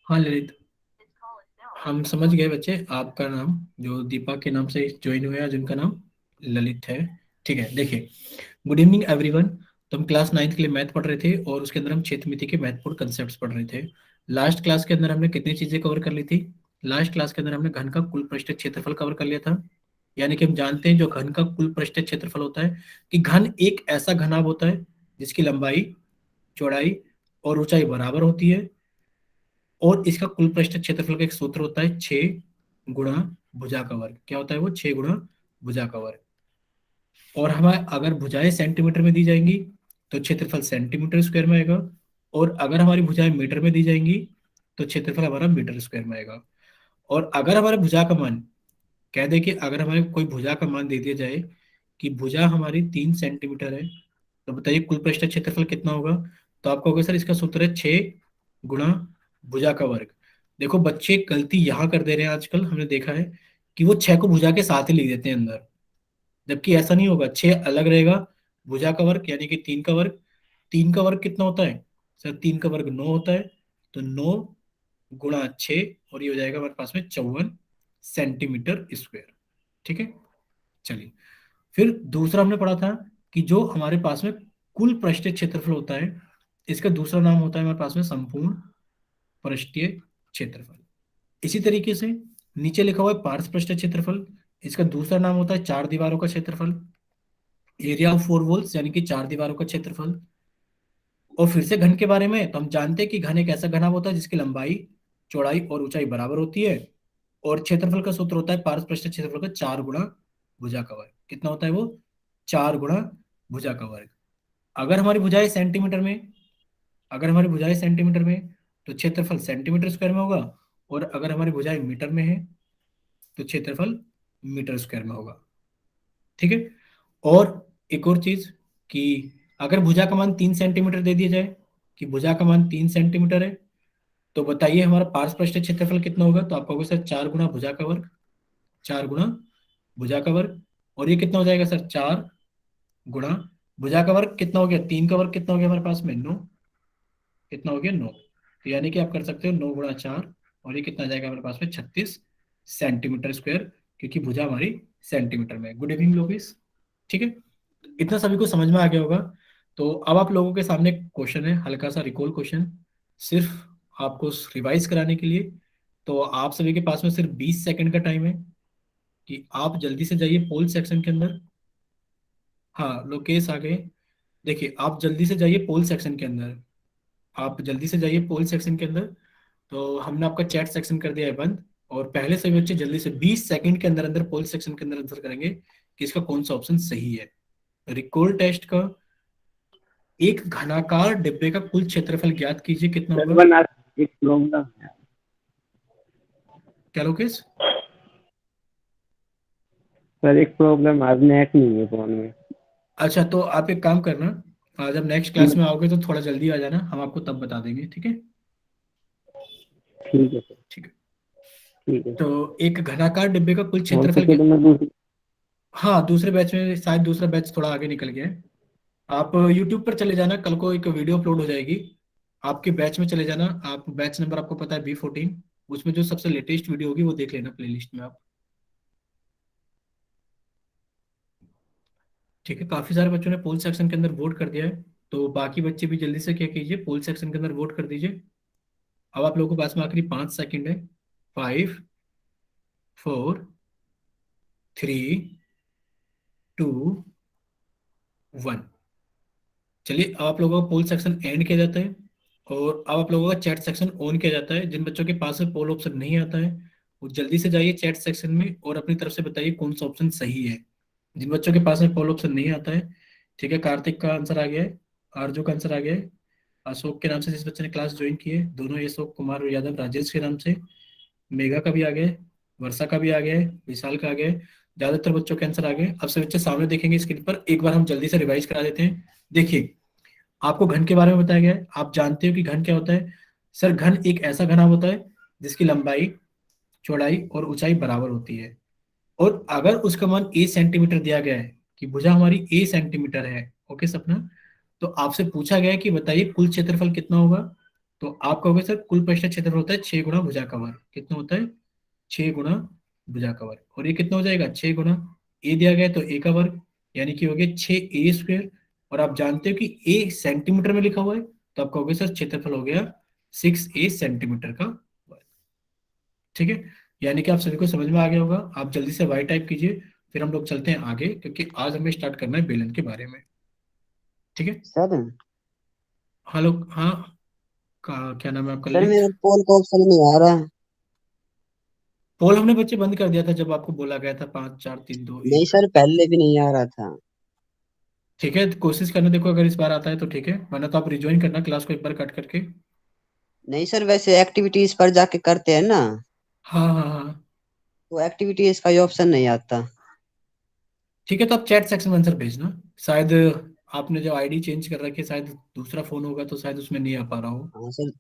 हाँ ललित, हम समझ गए बच्चे। आपका नाम जो दीपा के नाम से ज्वाइन हुआ है, जिनका नाम ललित है। ठीक है, देखिए, गुड इवनिंग एवरीवन। तो हम क्लास नाइन्थ के लिए मैथ पढ़ रहे थे और उसके अंदर हम क्षेत्रमिति के महत्वपूर्ण कंसेप्ट पढ़ रहे थे। लास्ट क्लास के अंदर हमने कितनी चीजें कवर कर ली थी? लास्ट क्लास के अंदर हमने घन का कुल पृष्ठीय क्षेत्रफल कवर कर लिया था। यानी कि हम जानते हैं जो घन का कुल पृष्ठीय क्षेत्रफल होता है, कि घन एक ऐसा घनाभ होता है जिसकी लंबाई, चौड़ाई और ऊंचाई बराबर होती है। और इसका कुल पृष्ठ क्षेत्रफल का एक सूत्र होता है 6 गुणा भुजा का वर्ग। क्या होता है वो? 6 गुणा भुजा का वर्ग। और हमें अगर भुजाएं सेंटीमीटर में दी जाएंगी तो क्षेत्रफल सेंटीमीटर स्क्वायर में आएगा। और अगर हमारी भुजाएं मीटर में दी जाएंगी तो क्षेत्रफल हमारा मीटर स्क्वायर में आएगा। और अगर हमारे भुजा का मान, कह दे कि अगर हमारे कोई भुजा का मान दे दिया जाए कि भुजा हमारी 3 सेंटीमीटर है, तो बताइए कुल पृष्ठ क्षेत्रफल कितना होगा? तो आपको होगा सर इसका सूत्र है 6 गुणा भुजा का वर्ग। देखो बच्चे गलती यहाँ कर दे रहे हैं आजकल, हमने देखा है कि वो 6 को भुजा के साथ ही लिख देते हैं अंदर, जबकि ऐसा नहीं होगा। 6 अलग रहेगा, भुजा का वर्ग यानी कि 3 का वर्ग। 3 का वर्ग कितना होता है सर? 3 का वर्ग 9 होता है। तो 9 गुणा 6, और ये हो जाएगा हमारे पास में 54 सेंटीमीटर स्क्वायर। ठीक है, चलिए। फिर दूसरा हमने पढ़ा था कि जो हमारे पास में कुल पृष्ठीय क्षेत्रफल होता है, इसका दूसरा नाम होता है हमारे पास में संपूर्ण पृष्ठीय क्षेत्रफल। इसी तरीके से नीचे लिखा हुआ है पार्श्व पृष्ठीय क्षेत्रफल। इसका दूसरा नाम होता है चार दीवारों का क्षेत्रफल, एरिया ऑफ फोर वॉल्स, यानी कि चार दीवारों का क्षेत्रफल। और फिर से घन के बारे में तो हम जानते हैं कि घन एक ऐसा घनाभ होता है जिसकी लंबाई, चौड़ाई और ऊंचाई बराबर होती है। और क्षेत्रफल का सूत्र होता है पारस्परिक पृष्ठ क्षेत्रफल का 4 गुणा भुजा का वर्ग। कितना होता है वो? 4 गुणा भुजा का वर्ग। अगर हमारी भुजाएं सेंटीमीटर में, अगर हमारी भुजाएं सेंटीमीटर में तो क्षेत्रफल सेंटीमीटर स्क्वायर में होगा। और अगर हमारी भुजाएं मीटर में है तो क्षेत्रफल मीटर स्क्वायर में होगा। ठीक है। और एक और चीज, कि अगर भुजा का मान 3 सेंटीमीटर दे दिया जाए, कि भुजा का मान 3 सेंटीमीटर है, तो बताइए हमारा पार्श्व पृष्ठ क्षेत्रफल कितना होगा? तो आपका होगा सर 4 गुणा भुजा का वर्ग। 4 गुणा भुजा का वर्ग। और ये कितना हो जाएगा सर? 4 गुणा भुजा का वर्ग कितना हो गया? 3 का वर्ग कितना हो गया हमारे पास में? 9। कितना हो गया? 9। तो यानी कि आप कर सकते हो 9 गुणा 4, और ये कितना आ जाएगा हमारे पास में? 36 सेंटीमीटर स्क्वायर, क्योंकि भुजा हमारी सेंटीमीटर में है। Good evening Lokesh. ठीक है, इतना सभी को समझ में आ गया होगा। तो अब आप लोगों के सामने क्वेश्चन है, हल्का सा रिकॉल क्वेश्चन, सिर्फ आपको रिवाइज कराने के लिए। तो आप सभी के पास में सिर्फ 20 सेकंड का टाइम है, कि आप जल्दी से जाइए पोल सेक्शन के अंदर। हाँ लोकेश आ गए। देखिए आप जल्दी से जाइए पोल सेक्शन के अंदर, आप जल्दी से जाइए पोल सेक्शन के अंदर। तो हमने आपका चैट सेक्शन कर दिया है बंद। और पहले सभी बच्चे जल्दी से 20 सेकंड के अंदर अंदर पोल सेक्शन के अंदर आंसर करेंगे कि इसका कौन सा ऑप्शन सही है। रिकॉल टेस्ट का, एक घनाकार डिब्बे का कुल क्षेत्रफल ज्ञात कीजिए, कितना होगा? सर आज एक प्रॉब्लम है। क्या लोकेश? सर एक प्रॉब्लम, आज नेट नहीं है फोन में। अच्छा, तो आप एक काम करना, जब नेक्स्ट क्लास में आओगे तो थोड़ा जल्दी आ जाना, हम आपको तब बता देंगे। ठीक है? ठीक है सर। ठीक है। ठीक है। तो एक घनाकार डिब्बे का कुल कौन से क्षेत्रफल पीरियड में दूसरी? हाँ दूसरे बैच में, शायद दूसरा बैच थोड़ा आगे निकल गया है। आप यूट्यूब पर चले जाना, कल को एक वीडियो अपलोड हो जाएगी। आपके बैच में चले जाना, आप बैच नंबर आपको पता है B14, उसमें जो सबसे लेटेस्ट वीडियो होगी वो देख लेना प्लेलिस्ट में आप। ठीक है, काफी सारे बच्चों ने पोल सेक्शन के अंदर वोट कर दिया है। तो बाकी बच्चे भी जल्दी से क्या कीजिए, पोल सेक्शन के अंदर वोट कर दीजिए। अब आप लोगों के पास में आखिरी 5 सेकंड है। 5, 4, 3, 2, 1। चलिए अब आप लोगों का पोल सेक्शन एंड किया जाता है, और अब आप लोगों का चैट सेक्शन ऑन किया जाता है। जिन बच्चों के पास में पोल ऑप्शन नहीं आता है वो जल्दी से जाइए चैट सेक्शन में और अपनी तरफ से बताइए कौन सा ऑप्शन सही है। जिन बच्चों के पास में पोल ऑप्शन नहीं आता है, ठीक है, कार्तिक का आंसर आ गया है, आरजू का आंसर आ गया है, अशोक के नाम से जिस बच्चे ने क्लास ज्वाइन की है, दोनों ये अशोक कुमार और यादव राजेश के नाम से, मेघा का भी आ गया है, वर्षा का भी आ गया है, विशाल का आ गया है। ज्यादातर बच्चों के आंसर आ गए। अब से बच्चे सामने देखेंगे स्क्रीन पर, एक बार हम जल्दी से रिवाइज करा देते हैं। देखिए, आपको घन के बारे में बताया गया है, आप जानते हो कि घन क्या होता है? सर घन एक ऐसा घना होता है जिसकी लंबाई, चौड़ाई और ऊंचाई बराबर होती है। और अगर उसका मान A सेंटीमीटर दिया गया है, कि भुजा हमारी A सेंटीमीटर है, ओके सपना, तो आपसे पूछा गया है कि बताइए कुल क्षेत्रफल कितना होगा? तो आप कहोगे सर कुल पृष्ठ क्षेत्रफल होता है 6 गुना भुजा का वर्ग। कितना होता है? 6 गुना भुजा का वर्ग। और ये कितना हो जाएगा? 6 गुना ए दिया गया है तो ए का वर्ग, यानी कि हो गया 6a²। और आप जानते हो कि ए सेंटीमीटर में लिखा हुआ है, तो आप कहोगे सर क्षेत्रफल हो गया 6a सेंटीमीटर का वर्ग। ठीक है, यानी कि आप सभी को समझ में आ गया होगा। आप जल्दी से वाई टाइप कीजिए, फिर हम लोग चलते हैं आगे, क्योंकि आज हमें स्टार्ट करना है बेलन के बारे में। ठीक है। सर हेलो, हाँ, क्या नाम है आपका? सर ललित। मेरा पोल का ऑप्शन नहीं आ रहा है। पोल हमने बच्चे बंद कर दिया था जब आपको बोला गया था 5 4 3 2 1 नहीं का। सर, पहले भी नहीं आ रहा था। ठीक है, तो कोशिश करना, देखो अगर इस बार आता है तो ठीक है, वरना तो आप रिज्वाइन करना क्लास को एक बार कट करके। नहीं सर, वैसे एक्टिविटीज पर जाके करते हैं ना, हाँ हाँ हाँ। तो एक्टिविटीज का ये ऑप्शन नहीं आता। ठीक है, तो आप चैट सेक्शन में आंसर भेजना। शायद आपने जो आईडी चेंज कर रखी है, शायद दूसरा फोन होगा तो शायद उसमें नहीं आ पा रहा हो। हाँ सर,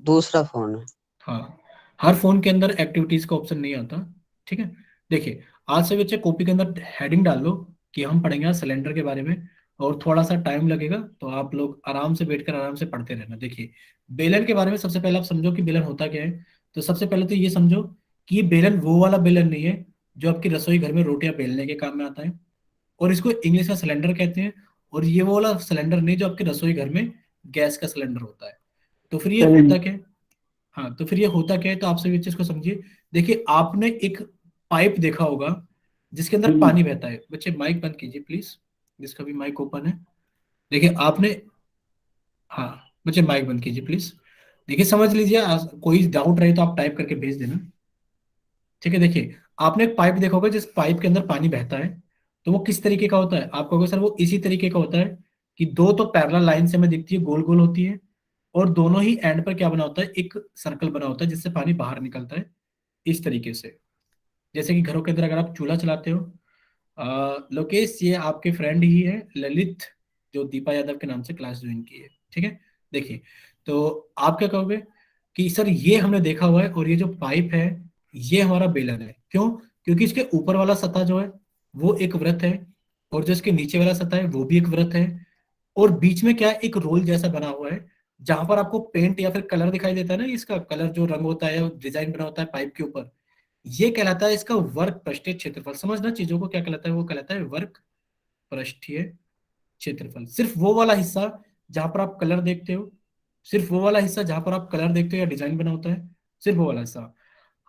दूसरा फोन है। हाँ, हर फोन के अंदर एक्टिविटीज का ऑप्शन नहीं आता। ठीक है। देखिए, आज से बच्चे कॉपी के अंदर हेडिंग डाल लो कि हम पढ़ेंगे आज सिलेंडर के बारे में, और थोड़ा सा टाइम लगेगा तो आप लोग आराम से बैठकर आराम से पढ़ते रहना। देखिए, बेलन के बारे में सबसे पहले आप समझो कि बेलन होता क्या है। तो सबसे पहले तो ये समझो कि ये बेलन वो वाला बेलन नहीं है जो आपकी रसोई घर में रोटियां बेलने के काम में आता है, और इसको इंग्लिश में सिलेंडर कहते हैं। और ये वो वाला सिलेंडर नहीं जो आपके रसोई घर में गैस का सिलेंडर होता है। तो फिर ये चलिए। होता क्या है? हाँ, तो फिर ये होता क्या है, तो आप सभी चीज को समझिए। देखिए, आपने एक पाइप देखा होगा जिसके अंदर पानी बहता है। बच्चे माइक बंद कीजिए प्लीज, जिसका भी माइक ओपन है। देखिए आपने, हाँ बच्चे माइक बंद कीजिए प्लीज। देखिए समझ लीजिए, कोई डाउट रहे तो आप टाइप करके भेज देना। ठीक है। देखिए, आपने एक पाइप देखा होगा जिस पाइप के अंदर पानी बहता है, तो वो किस तरीके का होता है? आप कहोगे सर वो इसी तरीके का होता है कि दो तो पैरेलल लाइन से हमें दिखती है, गोल गोल होती है, और दोनों ही एंड पर क्या बना होता है? एक सर्कल बना होता है जिससे पानी बाहर निकलता है, इस तरीके से। जैसे कि घरों के अंदर अगर आप चूल्हा चलाते हो, लोकेश ये आपके फ्रेंड ही है ललित, जो दीपा यादव के नाम से क्लास ज्वाइन की है। ठीक है। देखिए, तो आप क्या कहोगे कि सर ये हमने देखा हुआ है, और ये जो पाइप है ये हमारा बेलन है। क्यों? क्योंकि इसके ऊपर वाला सतह जो है वो एक वृत्त है, और जो इसके नीचे वाला सतह है वो भी एक वृत्त है, और बीच में क्या है? एक रोल जैसा बना हुआ है, जहां पर आपको पेंट या फिर कलर दिखाई देता है ना, इसका कलर जो रंग होता है, डिजाइन बना होता है पाइप के ऊपर, ये कहलाता है इसका वर्ग पृष्ठीय क्षेत्रफल। समझना चीजों को, क्या कहलाता है? वो कहलाता है वर्ग पृष्ठीय क्षेत्रफल। सिर्फ वो वाला हिस्सा जहां पर आप कलर देखते हो, सिर्फ वो वाला हिस्सा जहां पर आप कलर देखते हो या डिजाइन बना होता है, सिर्फ वो वाला हिस्सा।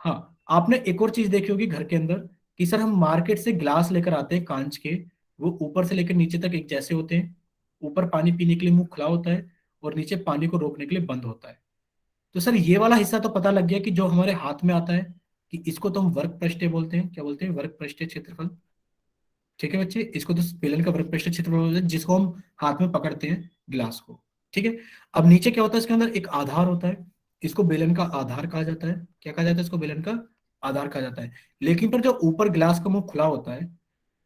हाँ, आपने एक और चीज देखी होगी घर के अंदर, कि सर हम मार्केट से ग्लास लेकर आते हैं कांच के, वो ऊपर से लेकर नीचे तक एक जैसे होते हैं। ऊपर पानी पीने के लिए मुंह खुला होता है, और नीचे पानी को रोकने के लिए बंद होता है। तो सर ये वाला हिस्सा तो पता लग गया कि जो हमारे हाथ में आता है, कि इसको तो हम वर्ग पृष्ठीय बोलते हैं। क्या बोलते हैं? वर्ग पृष्ठीय क्षेत्रफल। ठीक है बच्चे, इसको तो बेलन का वर्ग पृष्ठीय क्षेत्रफल बोलते हैं, जिसको हम हाथ में पकड़ते हैं गिलास को। ठीक है। अब नीचे क्या होता है? इसके अंदर एक आधार होता है, इसको बेलन का आधार कहा जाता है। क्या कहा जाता है? इसको बेलन का आधार कहा जाता है। लेकिन पर जो ऊपर गिलास का मुंह खुला होता है,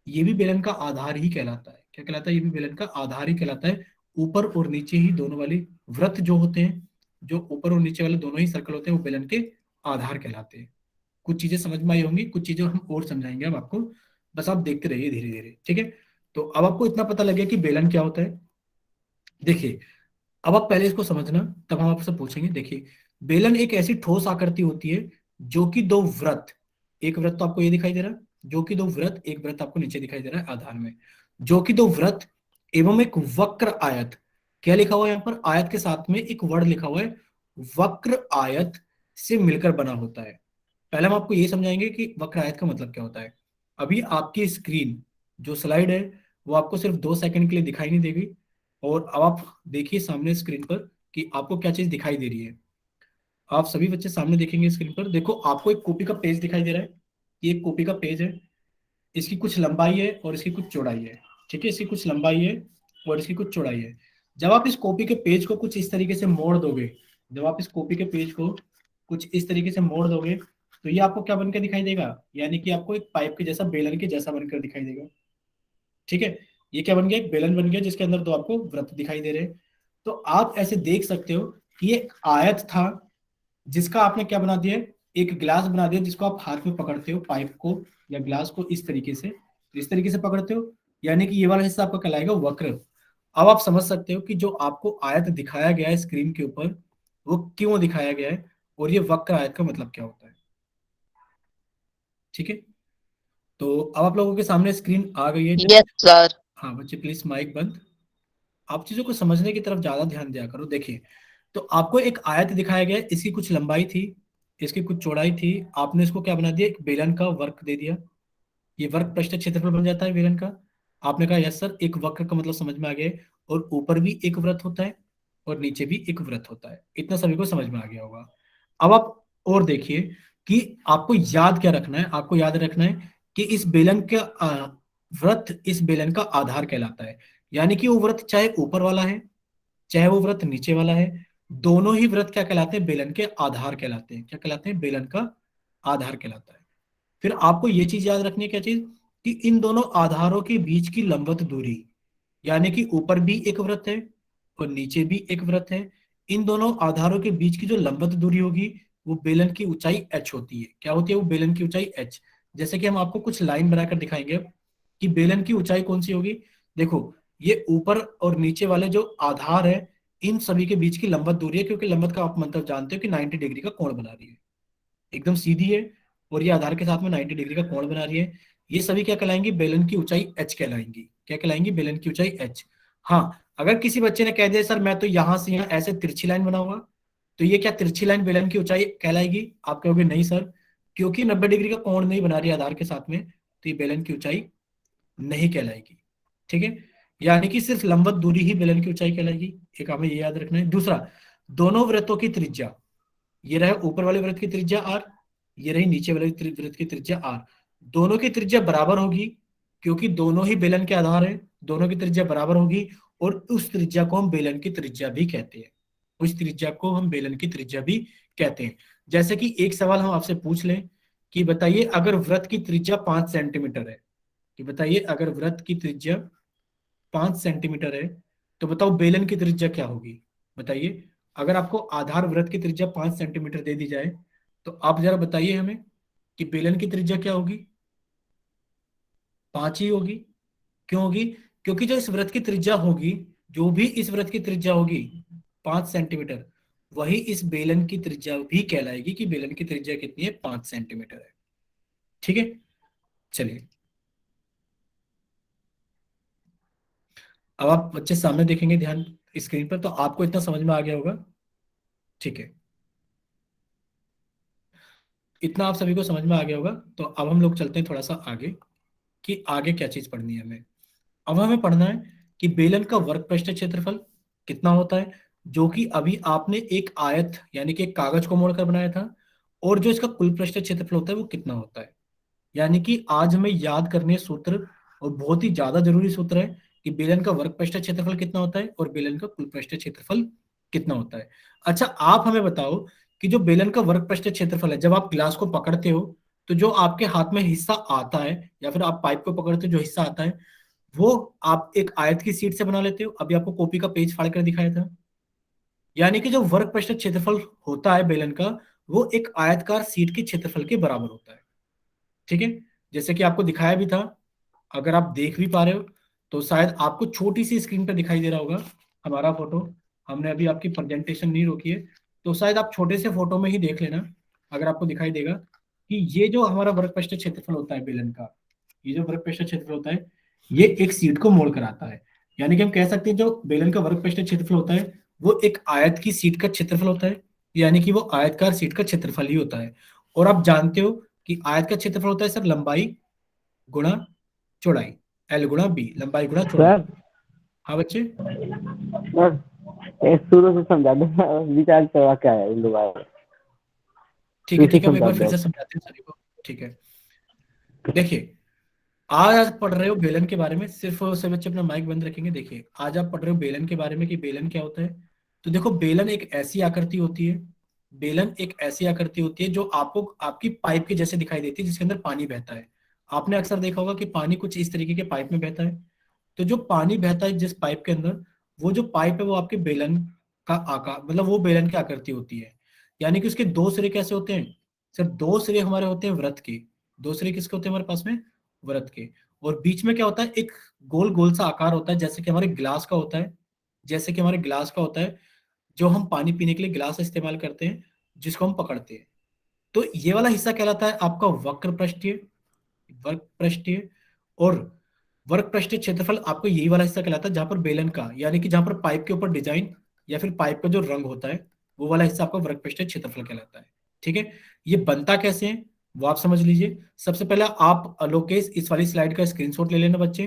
ये भी बेलन का आधार ही कहलाता है। क्या कहलाता है? ये भी बेलन का आधार ही कहलाता है। ऊपर और नीचे ही दोनों वाली वृत्त जो होते हैं, जो ऊपर और नीचे वाले दोनों ही सर्कल होते हैं, वो बेलन के आधार कहलाते हैं। कुछ चीजें समझ में आई होंगी, कुछ चीजें हम और समझाएंगे अब आपको, बस आप देखते रहिए धीरे धीरे। ठीक है। तो अब आपको इतना पता लग गया कि बेलन क्या होता है। देखिए, अब आप पहले इसको समझना, तब हम आपसे पूछेंगे। देखिए, बेलन एक ऐसी ठोस आकृति होती है जो कि दो वृत्त, एक वृत्त तो आपको ये दिखाई दे रहा है, जो कि दो वृत्त, एक वृत्त आपको नीचे दिखाई दे रहा है आधार में, जो कि दो वृत्त एवं एक वक्र आयत। क्या लिखा हुआ है यहाँ पर? आयत के साथ में एक वर्ड लिखा हुआ है, वक्र आयत, से मिलकर बना होता है। पहले हम आपको ये समझाएंगे कि वक्र आयत का मतलब क्या होता है। अभी आपकी स्क्रीन, जो स्लाइड है, वो आपको सिर्फ 2 सेकंड के लिए दिखाई नहीं देगी, और अब आप देखिए सामने स्क्रीन पर कि आपको क्या चीज दिखाई दे रही है। आप सभी बच्चे सामने देखेंगे स्क्रीन पर, देखो आपको एक कॉपी का पेज दिखाई दे रहा है। ये एक कॉपी का पेज है, इसकी कुछ लंबाई है और इसकी कुछ चौड़ाई है। ठीक है, इसकी कुछ लंबाई है और इसकी कुछ चौड़ाई है। जब आप इस कॉपी के पेज को कुछ इस तरीके से मोड़ दोगे, जब आप इस कॉपी के पेज को कुछ इस तरीके से मोड़ दोगे, तो ये आपको क्या बनकर दिखाई देगा? यानी कि आपको एक पाइप के जैसा, बेलन के जैसा बनकर दिखाई देगा। ठीक है, ये क्या बन गया? एक बेलन बन गया, जिसके अंदर दो आपको वृत्त दिखाई दे रहे हैं। तो आप ऐसे देख सकते हो कि ये आयत था, जिसका आपने क्या बना दिया? एक गिलास बना दिया, जिसको आप हाथ में पकड़ते हो, पाइप को या गिलास को इस तरीके से पकड़ते हो, यानी कि ये वाला हिस्सा आपका कहलाएगा वक्र। अब आप समझ सकते हो कि जो आपको आयत दिखाया गया है स्क्रीन के ऊपर, वो क्यों दिखाया गया है, और ये वक्र आयत का मतलब क्या होता है। ठीक है, तो अब आप लोगों के सामने स्क्रीन आ गई है। Yes sir. हाँ बच्चे प्लीज माइक बंद। आप चीजों को समझने की तरफ ज्यादा ध्यान दिया करो। देखिए, तो आपको एक आयत दिखाया गया है, इसकी कुछ लंबाई थी, इसकी कुछ चौड़ाई थी, आपने इसको क्या बना दिया, एक बेलन का वर्क दे दिया। ये वर्क पृष्ठ क्षेत्रफल बन जाता है बेलन का। आपने कहा यस सर, एक वक्र का मतलब समझ में आ गया है, और ऊपर भी एक वृत्त होता है और नीचे भी एक वृत्त होता है, इतना सभी को समझ में आ गया होगा। अब आप और देखिए कि आपको याद क्या रखना है, आपको याद रखना है कि इस बेलन का वृत्त इस बेलन का आधार कहलाता है। यानी कि वो वृत्त चाहे ऊपर वाला है चाहे वो वृत्त नीचे वाला है, दोनों ही वृत्त क्या कहलाते हैं, बेलन के आधार कहलाते हैं। क्या कहलाते हैं, बेलन का आधार कहलाता है। फिर आपको ये चीज याद रखनी है, क्या चीज, कि इन दोनों आधारों के बीच की लंबवत दूरी, यानी कि ऊपर भी एक वृत्त है और नीचे भी एक वृत्त है, इन दोनों आधारों के बीच की जो लंबवत दूरी होगी वो बेलन की ऊंचाई h होती है। क्या होती है वो, बेलन की ऊंचाई h। जैसे कि हम आपको कुछ लाइन बनाकर दिखाएंगे अब, कि बेलन की ऊंचाई कौन सी होगी। देखो, ये ऊपर और नीचे वाले जो आधार है, इन सभी के बीच की लंबवत दूरी है, क्योंकि लंबवत का आप मतलब जानते हो कि 90 डिग्री का कोण बना रही है, एकदम सीधी है, और ये आधार के साथ में 90 डिग्री का कोण बना रही है। ये सभी क्या कहलाएंगी, बेलन की ऊंचाई h कहलाएंगी। क्या कहलाएंगी, बेलन की ऊंचाई h। हाँ, अगर किसी बच्चे ने कह दिया सर मैं तो यहां से यहां ऐसे तिरछी लाइन बनाऊंगा, तो ये क्या तिरछी लाइन बेलन की ऊंचाई कहलाएगी। आप कहोगे नहीं सर, क्योंकि 90 डिग्री का कोण नहीं बना रही है आधार के साथ में, तो ये बेलन की ऊंचाई नहीं कहलाएगी। ठीक है, यानी कि सिर्फ लंबवत दूरी ही बेलन की ऊंचाई कहलाएगी। एक हमें ये याद रखना है। दूसरा, दोनों वृत्तों की त्रिज्या, ये रहे ऊपर वाले वृत्त की त्रिज्या r, ये रही नीचे वाले वृत्त की त्रिज्या r, दोनों की त्रिज्या बराबर होगी, क्योंकि दोनों ही बेलन के आधार है, दोनों की त्रिज्या बराबर होगी, और उस त्रिज्या को हम बेलन की त्रिज्या भी कहते हैं। उस त्रिज्या को हम बेलन की त्रिज्या भी कहते हैं। जैसे कि एक सवाल हम आपसे पूछ लें कि बताइए अगर वृत्त की त्रिज्या 5 सेंटीमीटर है, कि बताइए अगर वृत्त की त्रिज्या 5 सेंटीमीटर है, तो बताओ बेलन की त्रिज्या क्या होगी। बताइए, अगर आपको आधार वृत्त की त्रिज्या 5 सेंटीमीटर दे दी जाए, तो आप जरा बताइए हमें कि बेलन की त्रिज्या क्या होगी। 5 ही होगी। क्यों होगी, क्योंकि जो इस वृत्त की त्रिज्या होगी, जो भी इस वृत्त की त्रिज्या होगी 5 सेंटीमीटर, वही इस बेलन की त्रिज्या भी कहलाएगी, कि बेलन की त्रिज्या कितनी है, 5 सेंटीमीटर है। ठीक है, चलिए अब आप बच्चे सामने देखेंगे ध्यान स्क्रीन पर, तो आपको इतना समझ में आ गया होगा। ठीक है, इतना आप सभी को समझ में आ गया होगा। तो अब हम लोग चलते हैं थोड़ा सा आगे, कि आगे क्या चीज पढ़नी है हमें। अब हमें पढ़ना है कि बेलन का वर्ग पृष्ठ क्षेत्रफल कितना होता है, जो कि अभी आपने एक आयत यानी कि एक कागज को मोड़कर बनाया था, और जो इसका कुल पृष्ठ क्षेत्रफल होता है वो कितना होता है। यानी कि आज हमें याद करने सूत्र, और बहुत ही ज्यादा जरूरी सूत्र है, कि बेलन का वर्ग पृष्ठ क्षेत्रफल कितना होता है और बेलन का कुल पृष्ठ क्षेत्रफल कितना होता है। अच्छा, आप हमें बताओ कि जो बेलन का वर्ग पृष्ठ क्षेत्रफल है, जब आप ग्लास को पकड़ते हो, तो जो आपके हाथ में हिस्सा आता है, या फिर आप पाइप को पकड़ते हो जो हिस्सा आता है, वो आप एक आयत की शीट से बना लेते हो। अभी आपको कॉपी का पेज फाड़ कर दिखाया था। यानी कि जो वर्ग पृष्ठ क्षेत्रफल होता है बेलन का, वो एक आयतकार शीट के क्षेत्रफल के बराबर होता है। ठीक है, जैसे कि आपको दिखाया भी था, अगर आप देख भी पा रहे हो, तो शायद आपको छोटी सी स्क्रीन पर दिखाई दे रहा होगा हमारा फोटो। हमने अभी आपकी प्रेजेंटेशन नहीं रोकी है, तो शायद आप छोटे से फोटो में ही देख लेना, अगर आपको दिखाई देगा कि ये जो हमारा वर्ग पृष्ठ क्षेत्रफल होता है बेलन का, ये जो वर्ग पृष्ठ क्षेत्रफल होता है, ये एक सीट को मोड़ कर आता है। यानी कि हम कह सकते हैं जो बेलन का वर्ग पृष्ठ क्षेत्रफल होता है, वो एक आयत की सीट का क्षेत्रफल होता है, यानी कि वो आयतकार सीट का क्षेत्रफल ही होता है। और आप जानते हो कि आयत का क्षेत्रफल होता है सर लंबाई गुणा चौड़ाई, एल गुणा बी, लंबाई गुणा चौड़ाई। सर हाँ बच्चे, सर शुरू से समझा दो, विचार करवा क्या है इन दोबारा ठीक है फिर से ठीक है, हम एक समझा बार फिर दो। से समझाते हैं सभी को। ठीक है, देखिए, आज आप पढ़ रहे हो बेलन के बारे में, सिर्फ सब बच्चे अपना माइक बंद रखेंगे। देखिए, आज आप पढ़ रहे हो बेलन के बारे में कि बेलन क्या होता है। तो देखो, बेलन एक ऐसी आकृति होती है, बेलन एक ऐसी आकृति होती है जो आपको आपकी पाइप के जैसे दिखाई देती है, जिसके अंदर पानी बहता है। आपने अक्सर देखा होगा कि पानी कुछ इस तरीके के पाइप में बहता है। तो जो पानी बहता है जिस पाइप के अंदर, वो जो पाइप है वो आपके बेलन का आकार, मतलब वो बेलन की आकृति होती है। यानी कि उसके दो सिरे कैसे होते हैं, सर दो सिरे हमारे होते हैं वृत्त के। दो सिरे किसके होते हैं हमारे पास में, वृत्त के। और बीच में क्या होता है, एक गोल गोल सा आकार होता है, जैसे कि हमारे ग्लास का होता है, जैसे कि हमारे ग्लास का होता है, जो हम पानी पीने के लिए गिलास इस्तेमाल करते हैं, जिसको हम पकड़ते हैं। तो ये वाला हिस्सा कहलाता है आपका वक्र पृष्ठीय, वर्ग पृष्ठीय। और वर्ग पृष्ठीय क्षेत्रफल आपको यही वाला हिस्सा कहलाता है जहां पर बेलन का, यानी कि जहां पर पाइप के ऊपर डिजाइन या फिर पाइप का जो रंग होता है, वो वाला हिस्सा आपका वर्ग पृष्ठीय क्षेत्रफल कहलाता है। ठीक है, ये बनता कैसे है वो आप समझ लीजिए। सबसे पहले आप लोकेश इस वाली स्लाइड का स्क्रीनशॉट ले लेना बच्चे।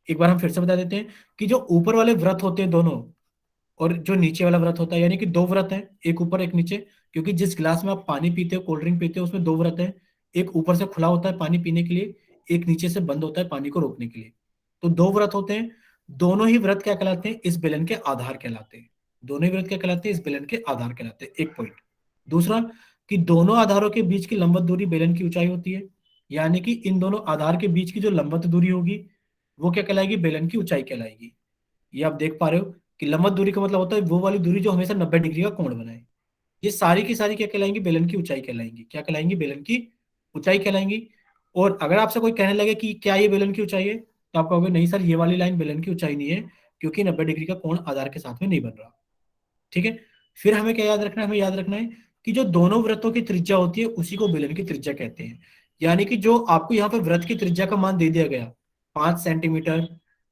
एक बार हम फिर से बता देते हैं कि जो ऊपर वाले व्रत होते हैं दोनों, और जो नीचे वाला व्रत होता है, यानी कि दो व्रत है, एक ऊपर एक नीचे, क्योंकि जिस गिलास में आप पानी पीते हो, कोल्ड ड्रिंक पीते हो, उसमें दो व्रत है। एक ऊपर से खुला होता है पानी पीने के लिए, एक नीचे से बंद होता है पानी को रोकने के लिए। तो दो व्रत होते हैं। दोनों ही व्रत क्या कहलाते हैं? इस बेलन के आधार कहलाते हैं। दोनों ही व्रत क्या कहलाते हैं? इस बेलन के आधार कहलाते हैं। एक पॉइंट। दूसरा, कि दोनों आधारों के बीच की लंबवत दूरी बेलन की ऊंचाई होती है, यानी कि इन दोनों आधार के बीच की जो लंबवत दूरी होगी वो क्या कहलाएगी? बेलन की ऊंचाई कहलाएगी। ये आप देख पा रहे हो कि लंबवत दूरी का मतलब होता है वो वाली दूरी जो हमेशा 90 डिग्री का कोण बनाए। ये सारी की सारी क्या कहलाएंगी? बेलन की ऊंचाई कहलाएंगी। क्या कहलाएंगी? बेलन की ऊंचाई कहलाएंगी। और अगर आपसे कोई कहने लगे कि क्या ये बेलन की ऊंचाई है, तो आप कहोगे नहीं सर, ये वाली लाइन बेलन की ऊंचाई नहीं है, क्योंकि 90 डिग्री का कोण आधार के साथ में नहीं बन रहा। ठीक है, फिर हमें क्या याद रखना है? हमें याद रखना है कि जो दोनों वृत्तों की त्रिज्या होती है उसी को बेलन की त्रिज्या कहते हैं। यानी कि जो आपको यहाँ पे वृत्त की त्रिज्या का मान दे दिया गया 5 सेंटीमीटर,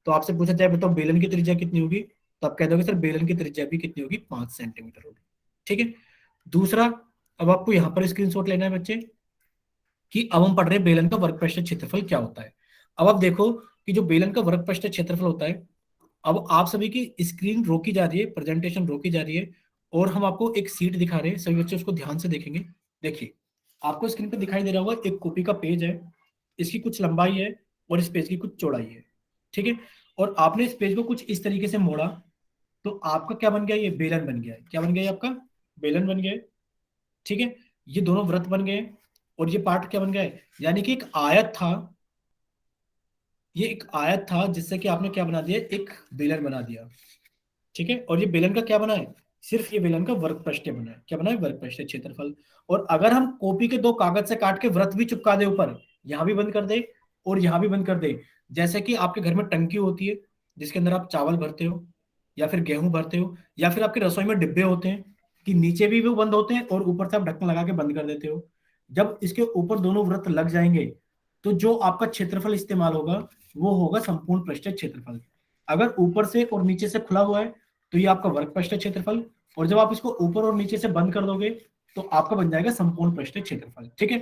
तो आपसे पूछा जाए बताओ बेलन की त्रिज्या कितनी होगी, तो आप कह दोगे सर बेलन की त्रिज्या भी कितनी होगी? 5 सेंटीमीटर होगी। ठीक है। दूसरा, अब आपको यहाँ पर स्क्रीनशॉट लेना है बच्चे कि अब हम पढ़ रहे हैं बेलन का वर्ग पृष्ठ क्षेत्रफल क्या होता है। अब आप देखो कि जो बेलन का वर्ग पृष्ठ क्षेत्रफल होता है, अब आप सभी की स्क्रीन रोकी जा रही है, प्रेजेंटेशन रोकी जा रही है, और हम आपको एक सीट दिखा रहे हैं, सभी बच्चे उसको ध्यान से देखेंगे। देखिए, आपको स्क्रीन पे दिखाई दे रहा होगा एक कॉपी का पेज है, इसकी कुछ लंबाई है और इस पेज की कुछ चौड़ाई है। ठीक है, और आपने इस पेज को कुछ इस तरीके से मोड़ा, तो आपका क्या बन गया? ये बेलन बन गया है। क्या बन गया? ये आपका बेलन बन गया है। ठीक है, ये दोनों वृत्त बन गए, और ये पार्ट क्या बन गया है? यानी कि एक आयत था, ये एक आयत था जिससे कि आपने क्या बना दिया? एक बेलन बना दिया। ठीक है, और ये बेलन का क्या बना है? सिर्फ ये बेलन का वर्ग पृष्ठीय बना है। क्या बना है? वर्ग पृष्ठीय क्षेत्रफल। और अगर हम कॉपी के दो कागज से काट के वृत्त भी चिपका दे ऊपर, यहां भी बंद कर दे और यहां भी बंद कर दे, जैसे कि आपके घर में टंकी होती है जिसके अंदर आप चावल भरते हो या फिर गेहूं भरते हो, या फिर आपके रसोई में डिब्बे होते हैं कि नीचे भी वो बंद होते हैं और ऊपर से आप ढक्कन लगा के बंद कर देते हो। जब इसके ऊपर दोनों वृत्त लग जाएंगे तो जो आपका क्षेत्रफल इस्तेमाल होगा वो होगा संपूर्ण पृष्ठीय क्षेत्रफल। अगर ऊपर से और नीचे से खुला हुआ है तो ये आपका वर्ग पृष्ठीय क्षेत्रफल, और जब आप इसको ऊपर और नीचे से बंद कर दोगे तो आपका बन जाएगा संपूर्ण पृष्ठीय क्षेत्रफल। ठीक है,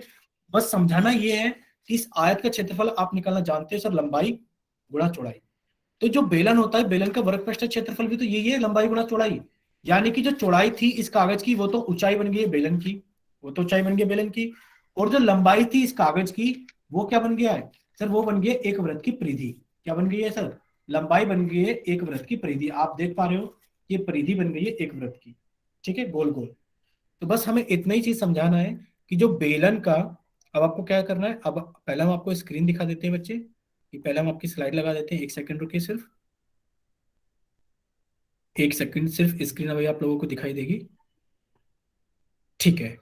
बस समझाना ये है कि इस आयत का क्षेत्रफल आप निकालना जानते हो सर, लंबाई गुणा चौड़ाई। तो जो बेलन होता है, बेलन का वर्ग पृष्ठीय क्षेत्रफल भी तो यही है, लंबाई गुणा चौड़ाई। यानी कि जो चौड़ाई थी इस कागज की वो तो ऊंचाई बन गई है बेलन की, वो तो ऊंचाई बन गई बेलन की, और जो लंबाई थी इस कागज की वो क्या बन गया है सर? वो बन गई है एक वृत्त की परिधि। क्या बन गई है सर? लंबाई बन गई है एक वृत्त की परिधि। आप देख पा रहे हो ये परिधि बन गई है एक वृत्त की। ठीक है, गोल गोल। तो बस हमें इतना ही चीज समझाना है कि जो बेलन का, अब आपको क्या करना है, अब पहले हम आपको स्क्रीन दिखा देते हैं बच्चे, कि पहले हम आपकी स्लाइड लगा देते हैं। एक सेकंड रुकिए, सिर्फ एक सेकंड, सिर्फ स्क्रीन अभी आप लोगों को दिखाई देगी। ठीक है,